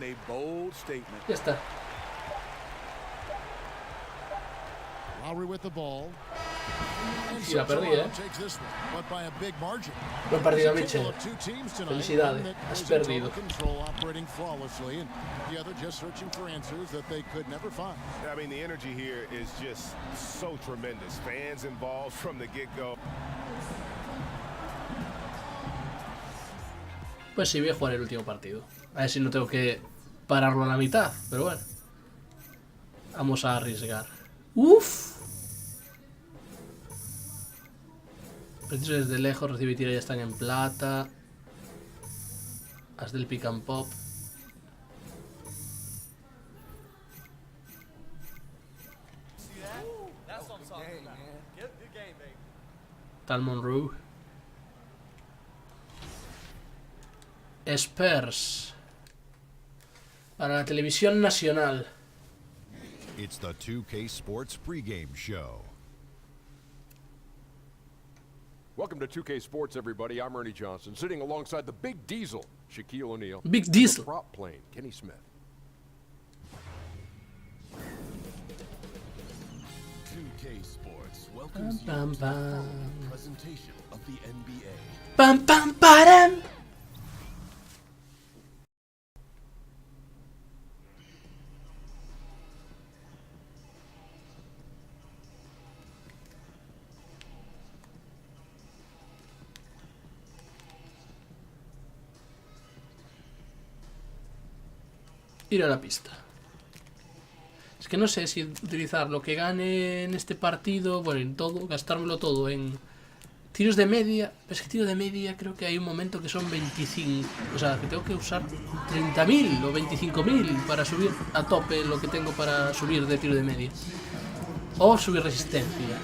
Ya está. Sí, la perdí, Buen partido, Mitchell. Felicidades, has perdido. I mean, the energy here is just so tremendous. Fans involved from the get-go. Pues sí, voy a jugar el último partido. A ver si no tengo que pararlo a la mitad, pero bueno. Vamos a arriesgar. ¡Uf! Preciso desde lejos, recibe y tira, ya están en plata. Haz del pick and pop. Tal Monroe. Spurs. Para la televisión nacional. It's the 2K Sports pregame show. Welcome to 2K Sports, everybody. I'm Ernie Johnson, sitting alongside the Big Diesel, Shaquille O'Neal. Big Diesel. The prop plane, Kenny Smith. 2K Sports welcomes you to the following presentation of the NBA. Pam pam param. Ir a la pista. Es que no sé si utilizar lo que gane en este partido, bueno, en todo, gastármelo todo en tiros de media. Pero es que tiro de media creo que hay un momento que son 25. O sea, que tengo que usar 30.000 o 25.000 para subir a tope lo que tengo para subir de tiro de media. O subir resistencia.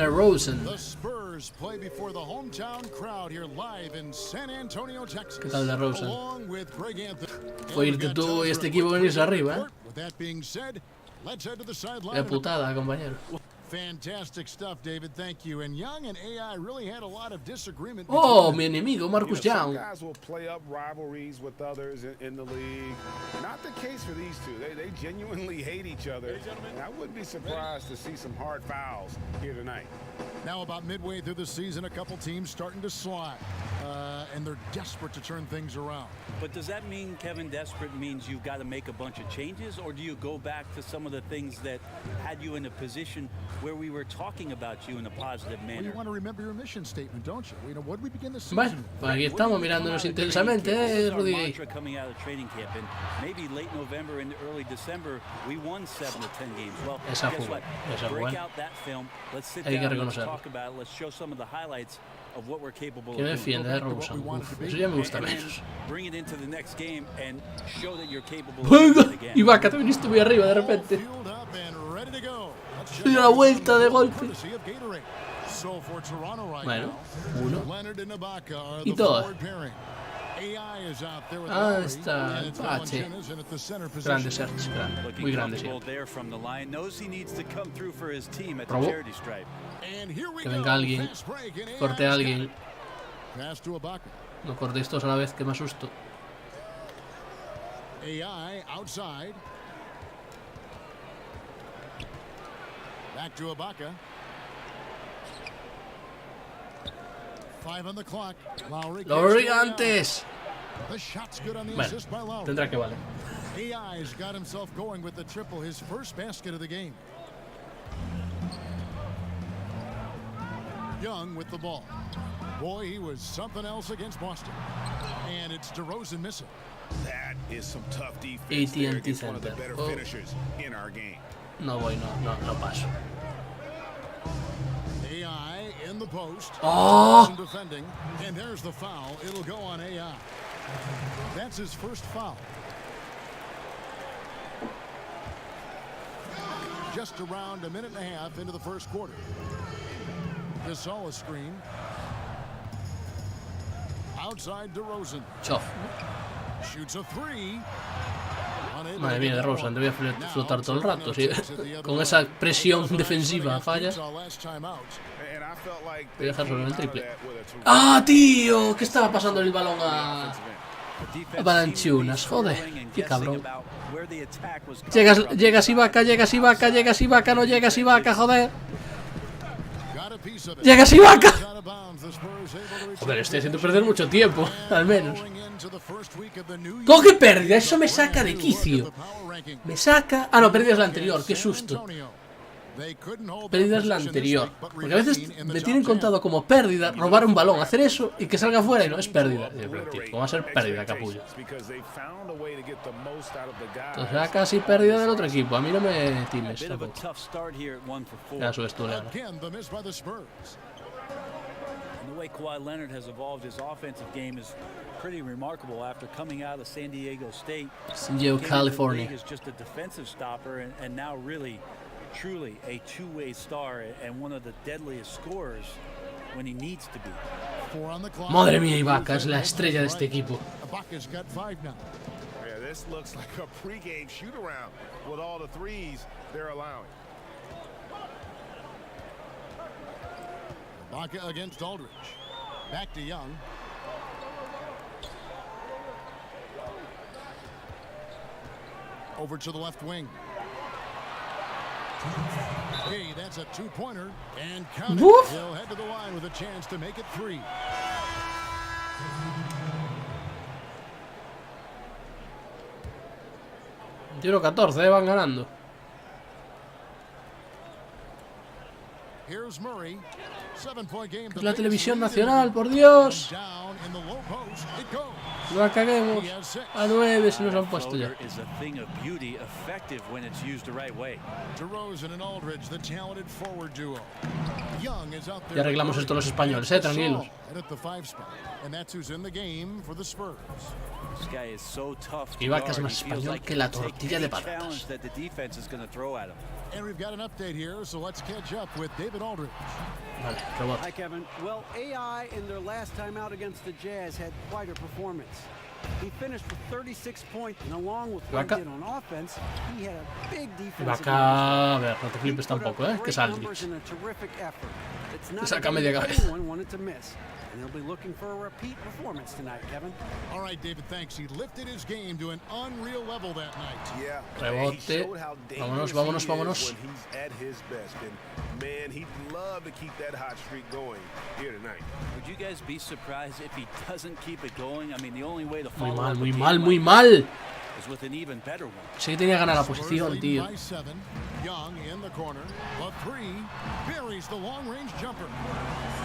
Rosen. The Spurs play before the hometown crowd here live in San Antonio, Texas. ¿Qué tal de Rosen? Along with Greg Anthony. Fue irte tú y este equipo venirse arriba, With that being said, let's head to the sideline. Qué putada, compañero. Fantastic stuff, David. Thank you. And Young and AI really had a lot of disagreement. Oh, mi enemigo, Marcus Young. Some guys will play up rivalries with others in the league. Not the case for these two. They genuinely hate each other. And I wouldn't be surprised to see some hard fouls here tonight. Now about midway through the season, a couple teams starting to slide. And they're desperate to turn things around. But does that mean, Kevin, desperate means you've got to make a bunch of changes? Or do you go back to some of the things that had you in a position where we were talking about you in a positive manner? Well, you want to remember your mission statement, don't you? You know, what did we begin the season Bueno, pues aquí estamos mirándonos intensamente, Rudy. Coming out of training camp, and maybe late November and early December, we won 7 to 10 games. Well, guess what? Break out that film. Let's sit down and let's talk about it. Let's show some of the highlights of what we're capable of Que me doing. defienda, Rosen. Eso ya me gusta menos. Bring it into the next game and show that you're capable of Venga, doing it again. y Vaca, te viniste muy arriba de repente. Dio la vuelta de golpe. Bueno, 1 y 2. Ah, está. Ah, sí. Grande Serge, grande. Muy grande, sí. Robó. Que venga alguien. Corte a alguien. No cortéis todos a la vez, que me asusto. AI outside. Back to Ibaka. 5 on the clock. Lowry antes. The shot's good on the Bueno, assist by Lowry. tendrá que valer. AI's got himself going with the triple, his first basket of the game. Young with the ball. Boy, he was something else against Boston. And it's DeRozan missing. That is some tough defense there AT&T against one of the Center. better finishers in our game. No voy, no paso. AI in the post. Oh! Defending. And there's the foul. It'll go on AI. That's his first foul. just around a minute and a half into the first quarter. Gasol screen. Outside DeRozan. Chof. Shoots a three. Madre mía, DeRozan, te voy a flotar todo el rato, ¿sí? Con esa presión defensiva falla. Voy a dejar solo el triple. ¡Ah, tío! ¿Qué estaba pasando el balón a Balanchunas? Joder, qué cabrón. Llegas Ibaka, no llegas Ibaka, joder. Llegas Ibaka. Joder, estoy haciendo perder mucho tiempo, al menos. Coge pérdida, eso me saca de quicio. Me saca... Ah, no, pérdida es la anterior, qué susto. Pérdida es la anterior. Porque a veces me tienen contado como pérdida robar un balón, hacer eso y que salga fuera y no es pérdida. ¿Cómo va a ser pérdida, capullo? Entonces era casi pérdida del otro equipo. A mí no me times tampoco. Ya subes tú, Leandro. The way Kawhi Leonard has evolved his offensive game is pretty remarkable after coming out of San Diego State. San Diego, California. Is just a defensive stopper and now really, truly a two-way star and one of the deadliest scorers when he needs to be. Madre mía, Ibaka es la estrella de este equipo. Yeah, this looks like a pregame shoot-around with all the threes they're allowing. Ibaka against Aldridge. Back to Young. Over to the left wing. Hey, that's a two-pointer. And count it. He'll head to the line with a chance to make it three. Tiro 14, van ganando. Here's Murray. Es la televisión nacional, por Dios. No la caguemos. A 9 se nos han puesto ya. Ya arreglamos esto los españoles, tranquilos. Ibaka es más español que la tortilla de patatas. And we've got an update here, so let's catch up with David Aldridge. Vale, rebote. Hi, Kevin. Well, AI in their last time out against the Jazz had quite a performance. He finished with 36 points, and along with what he did on offense, he had a big defensive. Ibaka, a ver, no te flipes tampoco, que es Aldridge. Te saca media cabeza. And he'll be looking for a repeat performance tonight, Kevin. All right, David, thanks. He lifted his game to an unreal level that night. Yeah. Rebote. Vámonos, vámonos, vámonos. When he's at his best, and man, he'd love to keep that hot streak going here tonight. Would you guys be surprised if he doesn't keep it going? I mean, the only way to Muy follow mal, up muy a mal, game muy like mal. is with an even better one. Sí que tenía que ganar la posición, tío.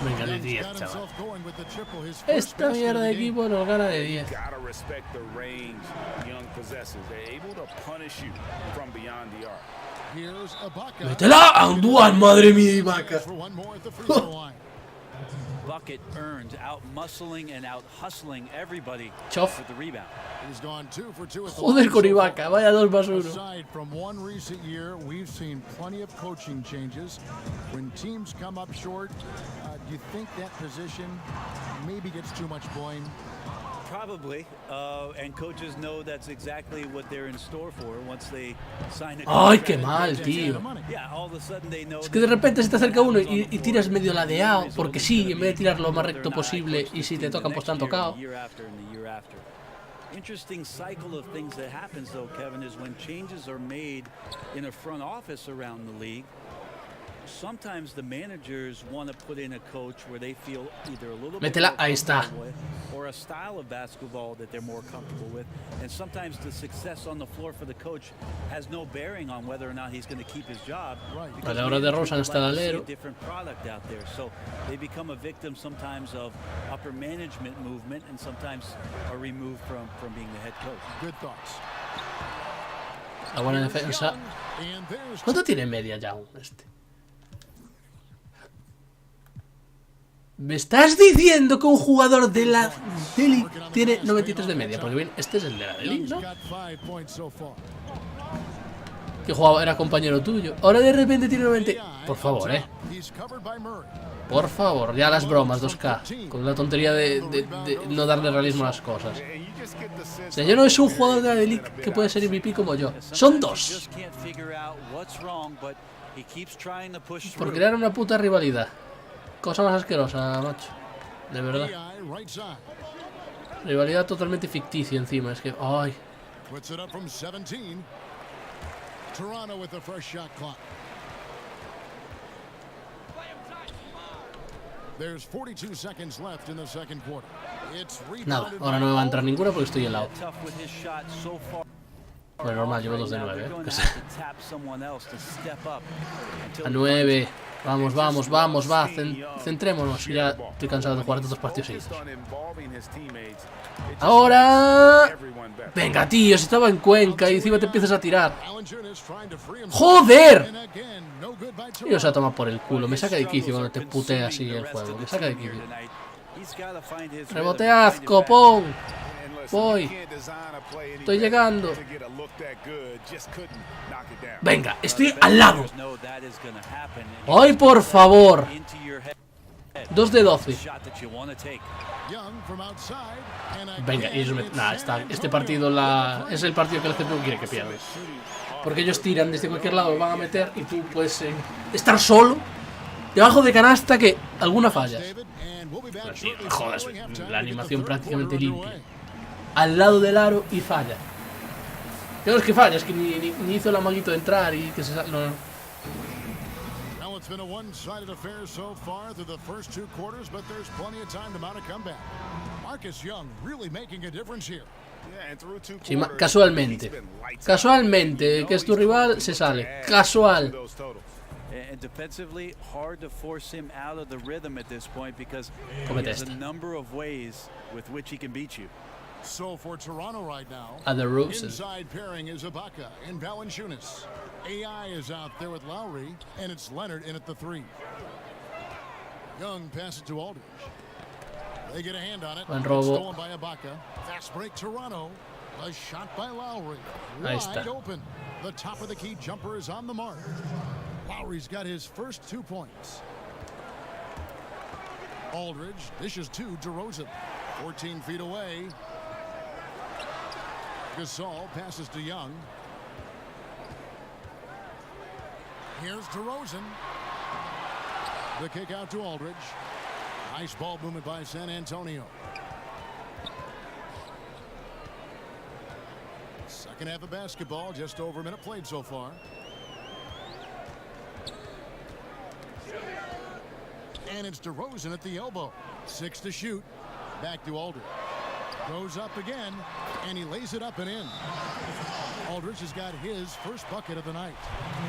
Venga, de 10, chaval. Esta mierda de equipo nos gana de 10. ¡Métela! ¡Anduan, madre mía, Ibaka! Bucket earned, out muscling and out hustling everybody Chof. with the rebound. Joder con Ibaka, vaya 2 más 1. Aside from one recent year, we've seen plenty of coaching changes. When teams come up short, do you think that position maybe gets too much blame? Probably, and coaches know that's exactly what they're in store for once they sign a Ay, contract. qué mal, tío. Yeah, all of a sudden they know Es que de repente se te acerca uno y tiras medio ladeado, porque sí, en vez de tirar lo más recto posible, y si te tocan, pues te han tocado. Interesting cycle of things that happens though, Kevin, is when changes are made in a front office around the league. Sometimes the managers want to put in a coach where they feel either a little bit Métela, ahí está. or a style of basketball that they're more comfortable with, and sometimes the success on the floor for the coach has no bearing on whether or not he's going to keep his job. Vale, ahora DeRozan está el alero. Different product out there, so they become a victim sometimes of upper management movement, and sometimes are removed from being the head coach. Good thoughts. La buena defensa. ¿Cuánto tiene media ya este? ¿Me estás diciendo que un jugador de la Deli tiene 93 de media? Porque bien, este es el de la Deli, ¿no? que jugaba, era compañero tuyo. Ahora de repente tiene 90. Por favor, por favor, ya las bromas 2K. Con la tontería de no darle realismo a las cosas. O sea, ya no es un jugador de la League que puede ser MVP como yo. Son dos. Por crear una puta rivalidad. Cosa más asquerosa, macho. De verdad. Rivalidad totalmente ficticia encima. Es que... ¡ay! Nada, ahora no me va a entrar ninguna porque estoy helado. Bueno, normal, llevo 2 de 9, A 9. Vamos, vamos, vamos, va. Centrémonos. Ya estoy cansado de jugar tantos partidos seguidos. Ahora... Venga, tío, si estaba en Cuenca y encima te empiezas a tirar. ¡Joder! Tío, se ha tomado por el culo. Me saca de quicio cuando te putea así el juego. Me saca de quicio. Reboteaz, copón. Voy. Estoy llegando. Venga, estoy al lado. ¡Ay, por favor! 2 de 12. Venga, y eso este partido es el partido que el GPU quiere que pierda. Porque ellos tiran desde cualquier lado, lo van a meter y tú puedes estar solo debajo de canasta que alguna fallas. Pero sí, jodas, la animación prácticamente limpia. Al lado del aro y falla. No es que falla, es que ni hizo el amaguito de entrar y que se sale. No. Sí, casualmente. Casualmente, que es tu rival, se sale. Casual. Comete esta. So for Toronto right now, inside pairing is Ibaka and Valanciunas. AI is out there with Lowry, and it's Leonard in at the 3. Young passes to Aldridge. They get a hand on it. Stolen by Ibaka. Fast break Toronto. A shot by Lowry. Wide open. The top of the key jumper is on the mark. Lowry's got his first 2 points. Aldridge dishes to DeRozan. 14 feet away. Gasol passes to Young. Here's DeRozan. The kick out to Aldridge. Nice ball movement by San Antonio. Second half of basketball, just over a minute played so far. And it's DeRozan at the elbow. 6 to shoot. Back to Aldridge. Goes up again, and he lays it up and in. Aldridge has got his first bucket of the night.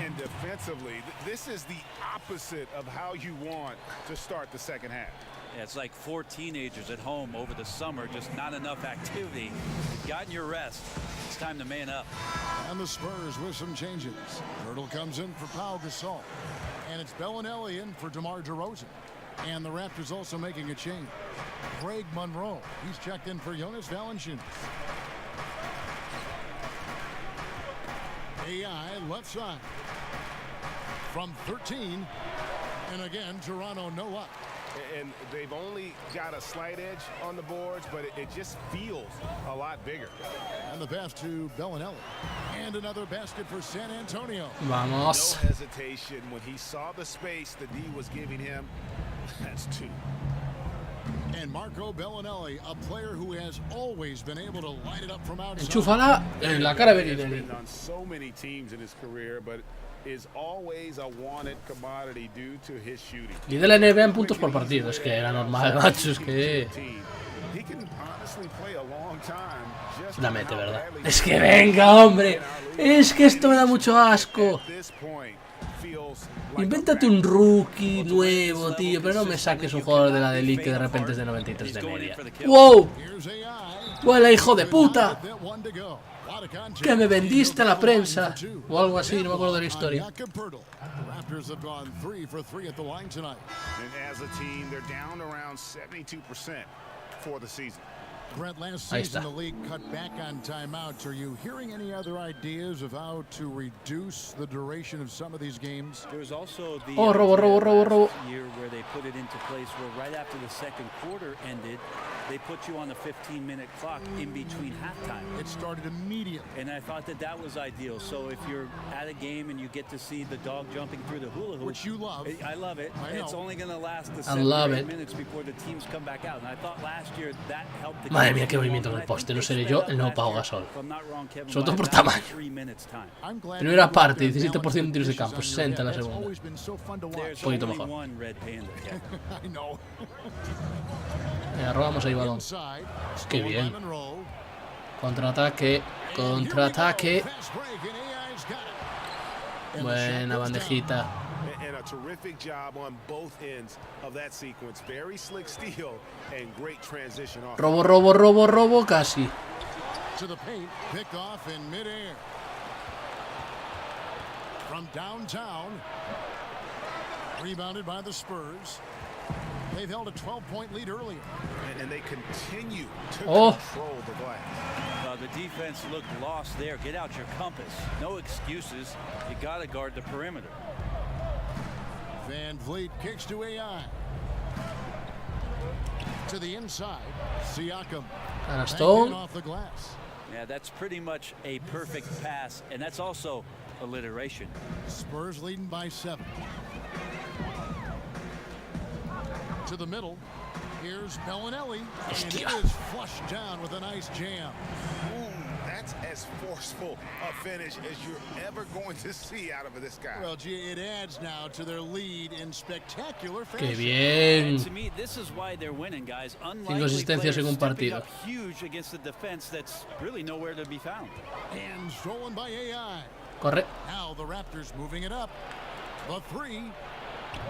And defensively, this is the opposite of how you want to start the second half. Yeah, it's like 4 teenagers at home over the summer, just not enough activity. You've gotten your rest. It's time to man up. And the Spurs with some changes. Turtle comes in for Pau Gasol. And it's Bellinelli in for DeMar DeRozan. And the Raptors also making a change. Greg Monroe, he's checked in for Jonas Valanciunas. AI left side. From 13. And again, Toronto no luck. And they've only got a slight edge on the boards, but it just feels a lot bigger. And the pass to Bellinelli. And another basket for San Antonio. Vamos. No hesitation when he saw the space the D was giving him. That's 2. And Marco Bellinelli, a player who has always been able to light it up from outside. Enchúfala en la cara de Bellinelli. He's been on so many teams in his career, but is always a wanted commodity due to his shooting. Líder la NBA en puntos por partido, es que era normal, macho, es que la mete, ¿verdad? Es que venga, hombre. Es que esto me da mucho asco. Invéntate un rookie nuevo, tío, pero no me saques un jugador de la League que de repente es de 93 de media. ¡Wow! ¡Huele, hijo de puta! Que me vendiste a la prensa o algo así, no me acuerdo de la historia. Brett, last Ahí season está. the league cut back on timeouts. Are you hearing any other ideas of how to reduce the duration of some of these games? There was also the Oh, robo. year where they put it into place where right after the second quarter ended, they put you on a 15-minute clock in between halftime. It started immediately. And I thought that that was ideal. So if you're at a game and you get to see the dog jumping through the hula hoop, which you love. I love it. It's only going to last the I love 7 or 8 it. minutes before the teams come back out. And I thought last year that helped the Madre mía, qué movimiento en el poste. No seré yo el nuevo Pau Gasol. Sobre todo por tamaño. Primera parte, 17% de tiros de campo, 60 en la segunda. Un poquito mejor. Robamos ahí balón. Qué bien. Contraataque. Buena bandejita. And a terrific job on both ends of that sequence. Very slick steal and great transition off. Robo, casi. To the paint, picked off in midair. From downtown, rebounded by the Spurs. They've held a 12-point lead earlier. And they continue to control the glass. The defense looked lost there. Get out your compass. No excuses. You got to guard the perimeter. Van Vliet kicks to AI. To the inside, Siakam. Canastón. Off the glass. Yeah, that's pretty much a perfect pass, and that's also alliteration. Spurs leading by 7. To the middle. Here's Bellinelli, and it is flushed down with a nice jam. Ooh, that's as forceful a finish as you're ever going to see out of this guy. Well, gee, it adds now to their lead in spectacular fashion. Qué bien. To me, this is why they're winning, guys. 5 asistencias en un partido. Huge against the defense that's really nowhere to be found. And stolen by AI. Corre. Now the Raptors moving it up. The 3.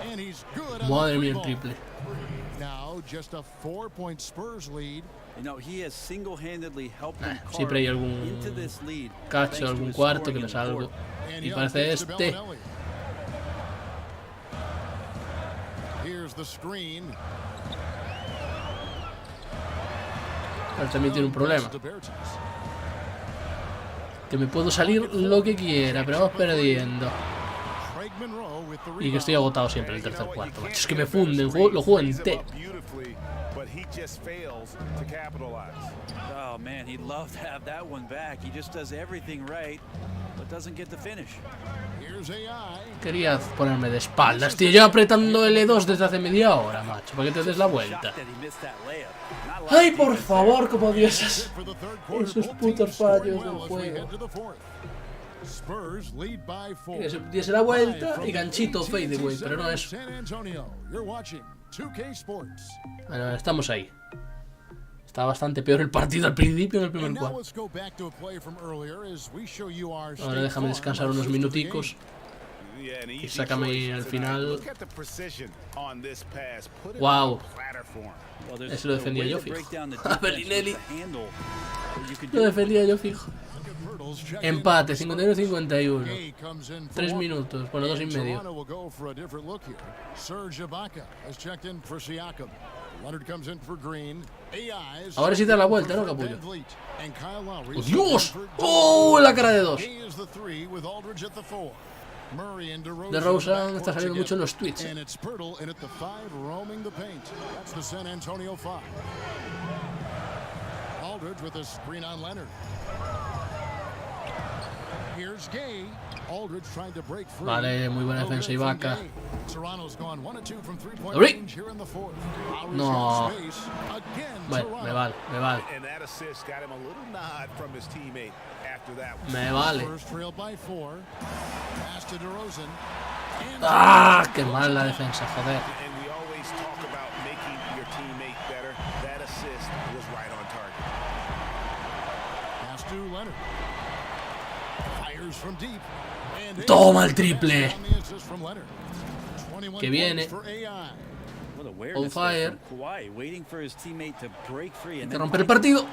And he's good. Madre mía, el triple. Now just a 4-point Spurs lead. You know, he has single-handedly helped them siempre hay algún into this lead. cacho, algún cuarto que le salgo. Y parece este. Here's the screen. Pero también tiene un problema. Que me puedo salir lo que quiera, pero vamos perdiendo. Y que estoy agotado siempre en el tercer cuarto, macho. Es que me funden, lo juego entero. Oh man, he'd love to have that one back. He just does everything right, but doesn't get the finish. Quería ponerme de espaldas, tío. Yo apretando L2 desde hace media hora, macho, para que te des la vuelta. Ay, por favor, como dioses. Esos putos fallos del juego. Que se diese la vuelta y ganchito fadeaway, pero no eso. Bueno, estamos ahí. Está bastante peor el partido al principio en el primer cuarto. Ahora déjame descansar unos minuticos. Y sácame al final. Wow. Ese lo defendía yo fijo. A Bellinelli. Lo defendía yo fijo. Empate, 51-51. 3 minutos, bueno, 2 y medio. Ahora sí da la vuelta, ¿no, capullo? ¡Oh, Dios! ¡Oh, la cara de 2! De Rosen está saliendo mucho en los tweets. Vale, muy buena defensa Ibaka. ¡Abrí! No. Bueno, me vale. Me vale. ¡Ah! ¡Qué mal la defensa, joder! ¡Toma el triple! Que viene. On fire. Hay que romper el partido.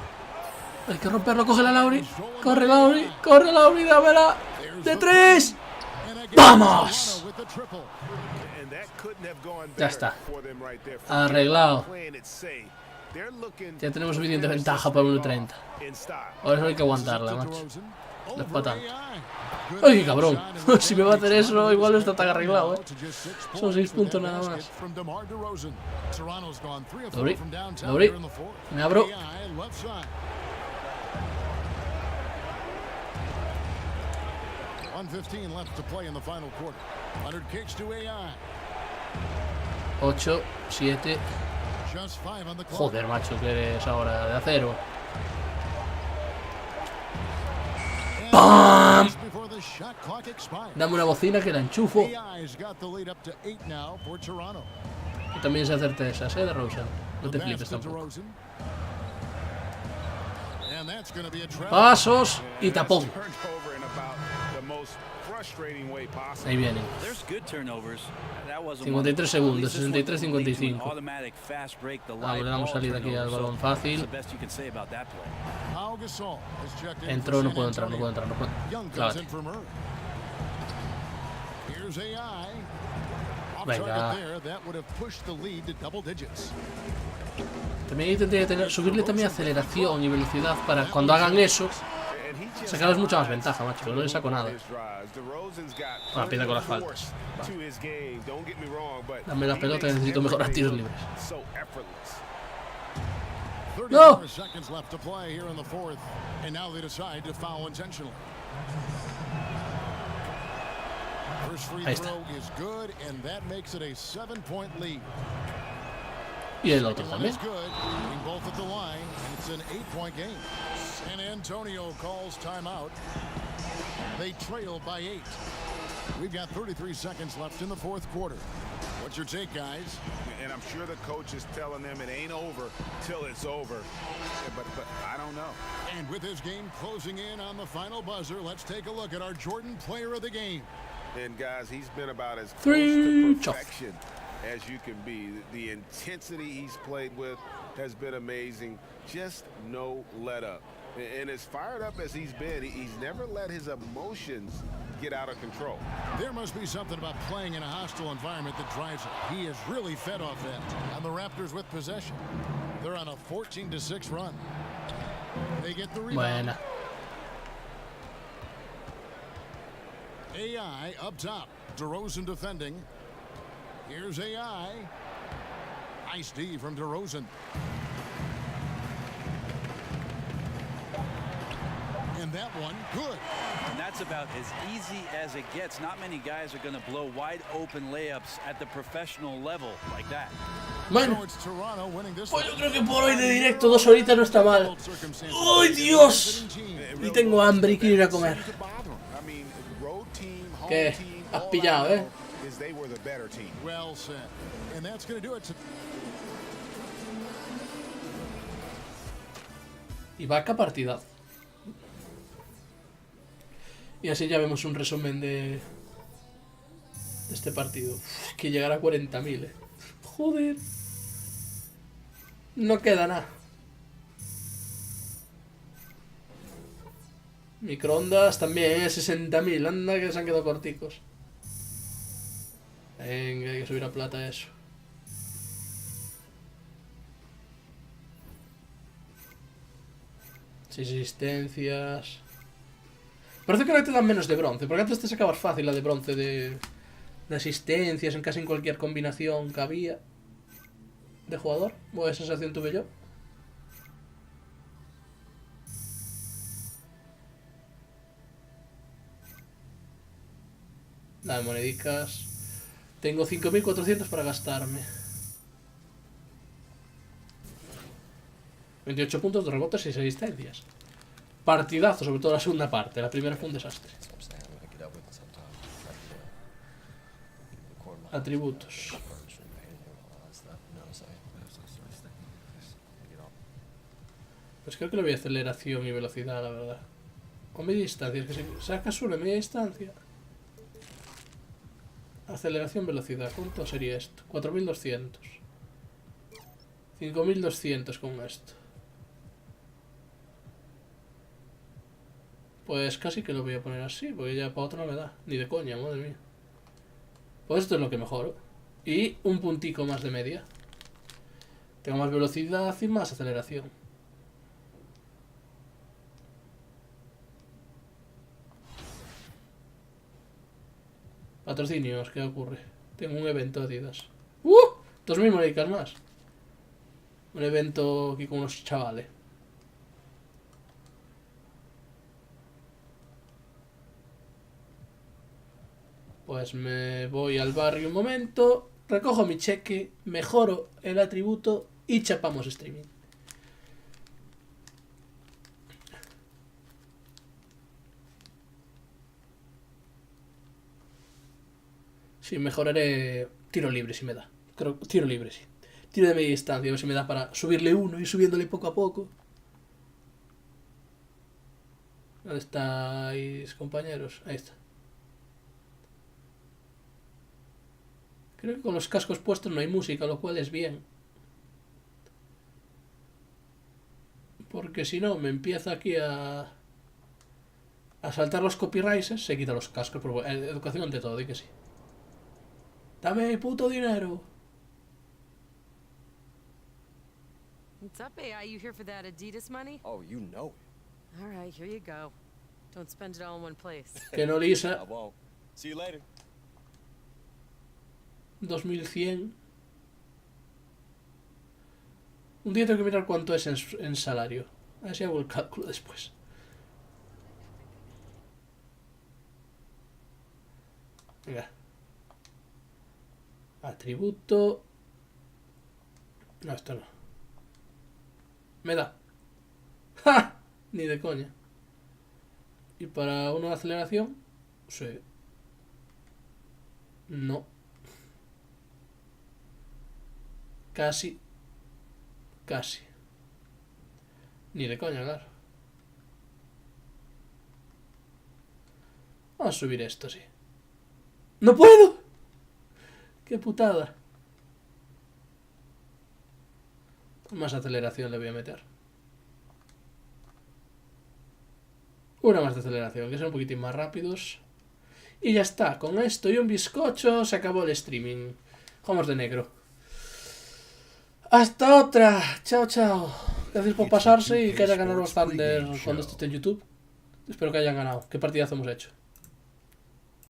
Hay que romperlo, coge la Lauri. Corre Lauri, dámela. ¡De 3! ¡Vamos! Ya está. Arreglado. Ya tenemos suficiente ventaja para 1.30. Ahora eso hay que aguantarla, macho. No es para tanto. ¡Ay, cabrón! Si me va a hacer eso, igual no está tan arreglado, Son 6 puntos nada más. Dobri. Me abro. Ocho, 7. Joder, macho, que eres ahora de acero. ¡Pam! Dame una bocina que la enchufo. Y también se acerta esas, de Rosen. No te flipes tampoco. Pasos y tapón. Ahí vienen. 53 segundos, 63-55. Le damos salida aquí al balón fácil. Entró, no puedo entrar. Claro. Venga. También tendría que subirle también aceleración y velocidad para cuando hagan eso. Sacarles mucha más ventaja, macho, pero no le saco nada. Rápida con las faltas. Dame la pelota que necesito mejorar tiros libres. ¡No! Ahí está. Y el otro también. And Antonio calls timeout. They trail by 8. We've got 33 seconds left in the fourth quarter. What's your take, guys? And I'm sure the coach is telling them it ain't over till it's over. But I don't know. And with this game closing in on the final buzzer, let's take a look at our Jordan player of the game. And guys, he's been about as close to perfection as you can be. The intensity he's played with has been amazing. Just no let up. And as fired up as he's been, he's never let his emotions get out of control. There must be something about playing in a hostile environment that drives it. He is really fed off that. And the Raptors with possession. They're on a 14-6 run. They get the rebound. Buena. AI up top. DeRozan defending. Here's AI. Nice D from DeRozan. And that one, good. And that's about as easy as it gets. Not many guys are going to blow wide open layups at the professional level like that. Bueno, pues yo creo que por hoy de directo 2 horitas no está mal. ¡Ay, Dios! Y tengo hambre y quiero ir a comer. ¿Qué? Has pillado, Y vaca partida. Y así ya vemos un resumen de este partido. Uf, que llegará a 40.000, Joder. No queda nada. Microondas también, 60.000. Anda que se han quedado corticos. Venga, hay que subir a plata eso. Seis asistencias. Parece que ahora te dan menos de bronce, porque antes te sacabas fácil la de bronce de asistencias en casi en cualquier combinación que había de jugador. Buena sensación tuve yo. Nada, monedicas. Tengo 5.400 para gastarme. 28 puntos de rebotes y 6 asistencias. Partidazo, sobre todo la segunda parte. La primera fue un desastre. Atributos. Pues creo que le voy a aceleración y velocidad, la verdad. O media distancia, es que si sacas una media distancia. Aceleración, velocidad. ¿Cuánto sería esto? 4.200. 5.200 con esto. Pues casi que lo voy a poner así, porque ya para otro no me da. Ni de coña, madre mía. Pues esto es lo que mejoro. Y un puntico más de media. Tengo más velocidad y más aceleración. Patrocinios, ¿qué ocurre? Tengo un evento Adidas. 2000 monedas más. Un evento aquí con unos chavales. Pues me voy al barrio un momento, recojo mi cheque, mejoro el atributo y chapamos streaming. Sí, mejoraré tiro libre si me da. Creo, tiro libre, sí. Tiro de media distancia, a ver si me da para subirle uno y subiéndole poco a poco. ¿Dónde estáis, compañeros? Ahí está. Creo que con los cascos puestos no hay música, lo cual es bien. Porque si no, me empieza aquí a saltar los copyrights, se quita los cascos. Pero educación ante todo, di que sí. ¡Dame puto dinero! What's up, AI? You here for that Adidas money? Oh, you know it. All right, here you go. Don't spend it all in one place. Que no, Lisa. I won't. See you later. 2100. Un día tengo que mirar cuánto es en salario. A ver si hago el cálculo después. Venga. Atributo. No, esto no. Me da. ¡Ja! Ni de coña. ¿Y para una aceleración? Sí. No. Casi. Casi. Ni de coña, claro. Vamos a subir esto, sí. ¡No puedo! ¡Qué putada! Más aceleración le voy a meter. Una más de aceleración, que sean un poquitín más rápidos. Y ya está. Con esto y un bizcocho se acabó el streaming. Vamos de negro. Hasta otra. Chao, chao. Gracias por pasarse y que haya ganado los Thunder cuando esto esté en YouTube. Espero que hayan ganado. ¿Qué partidazo hemos hecho?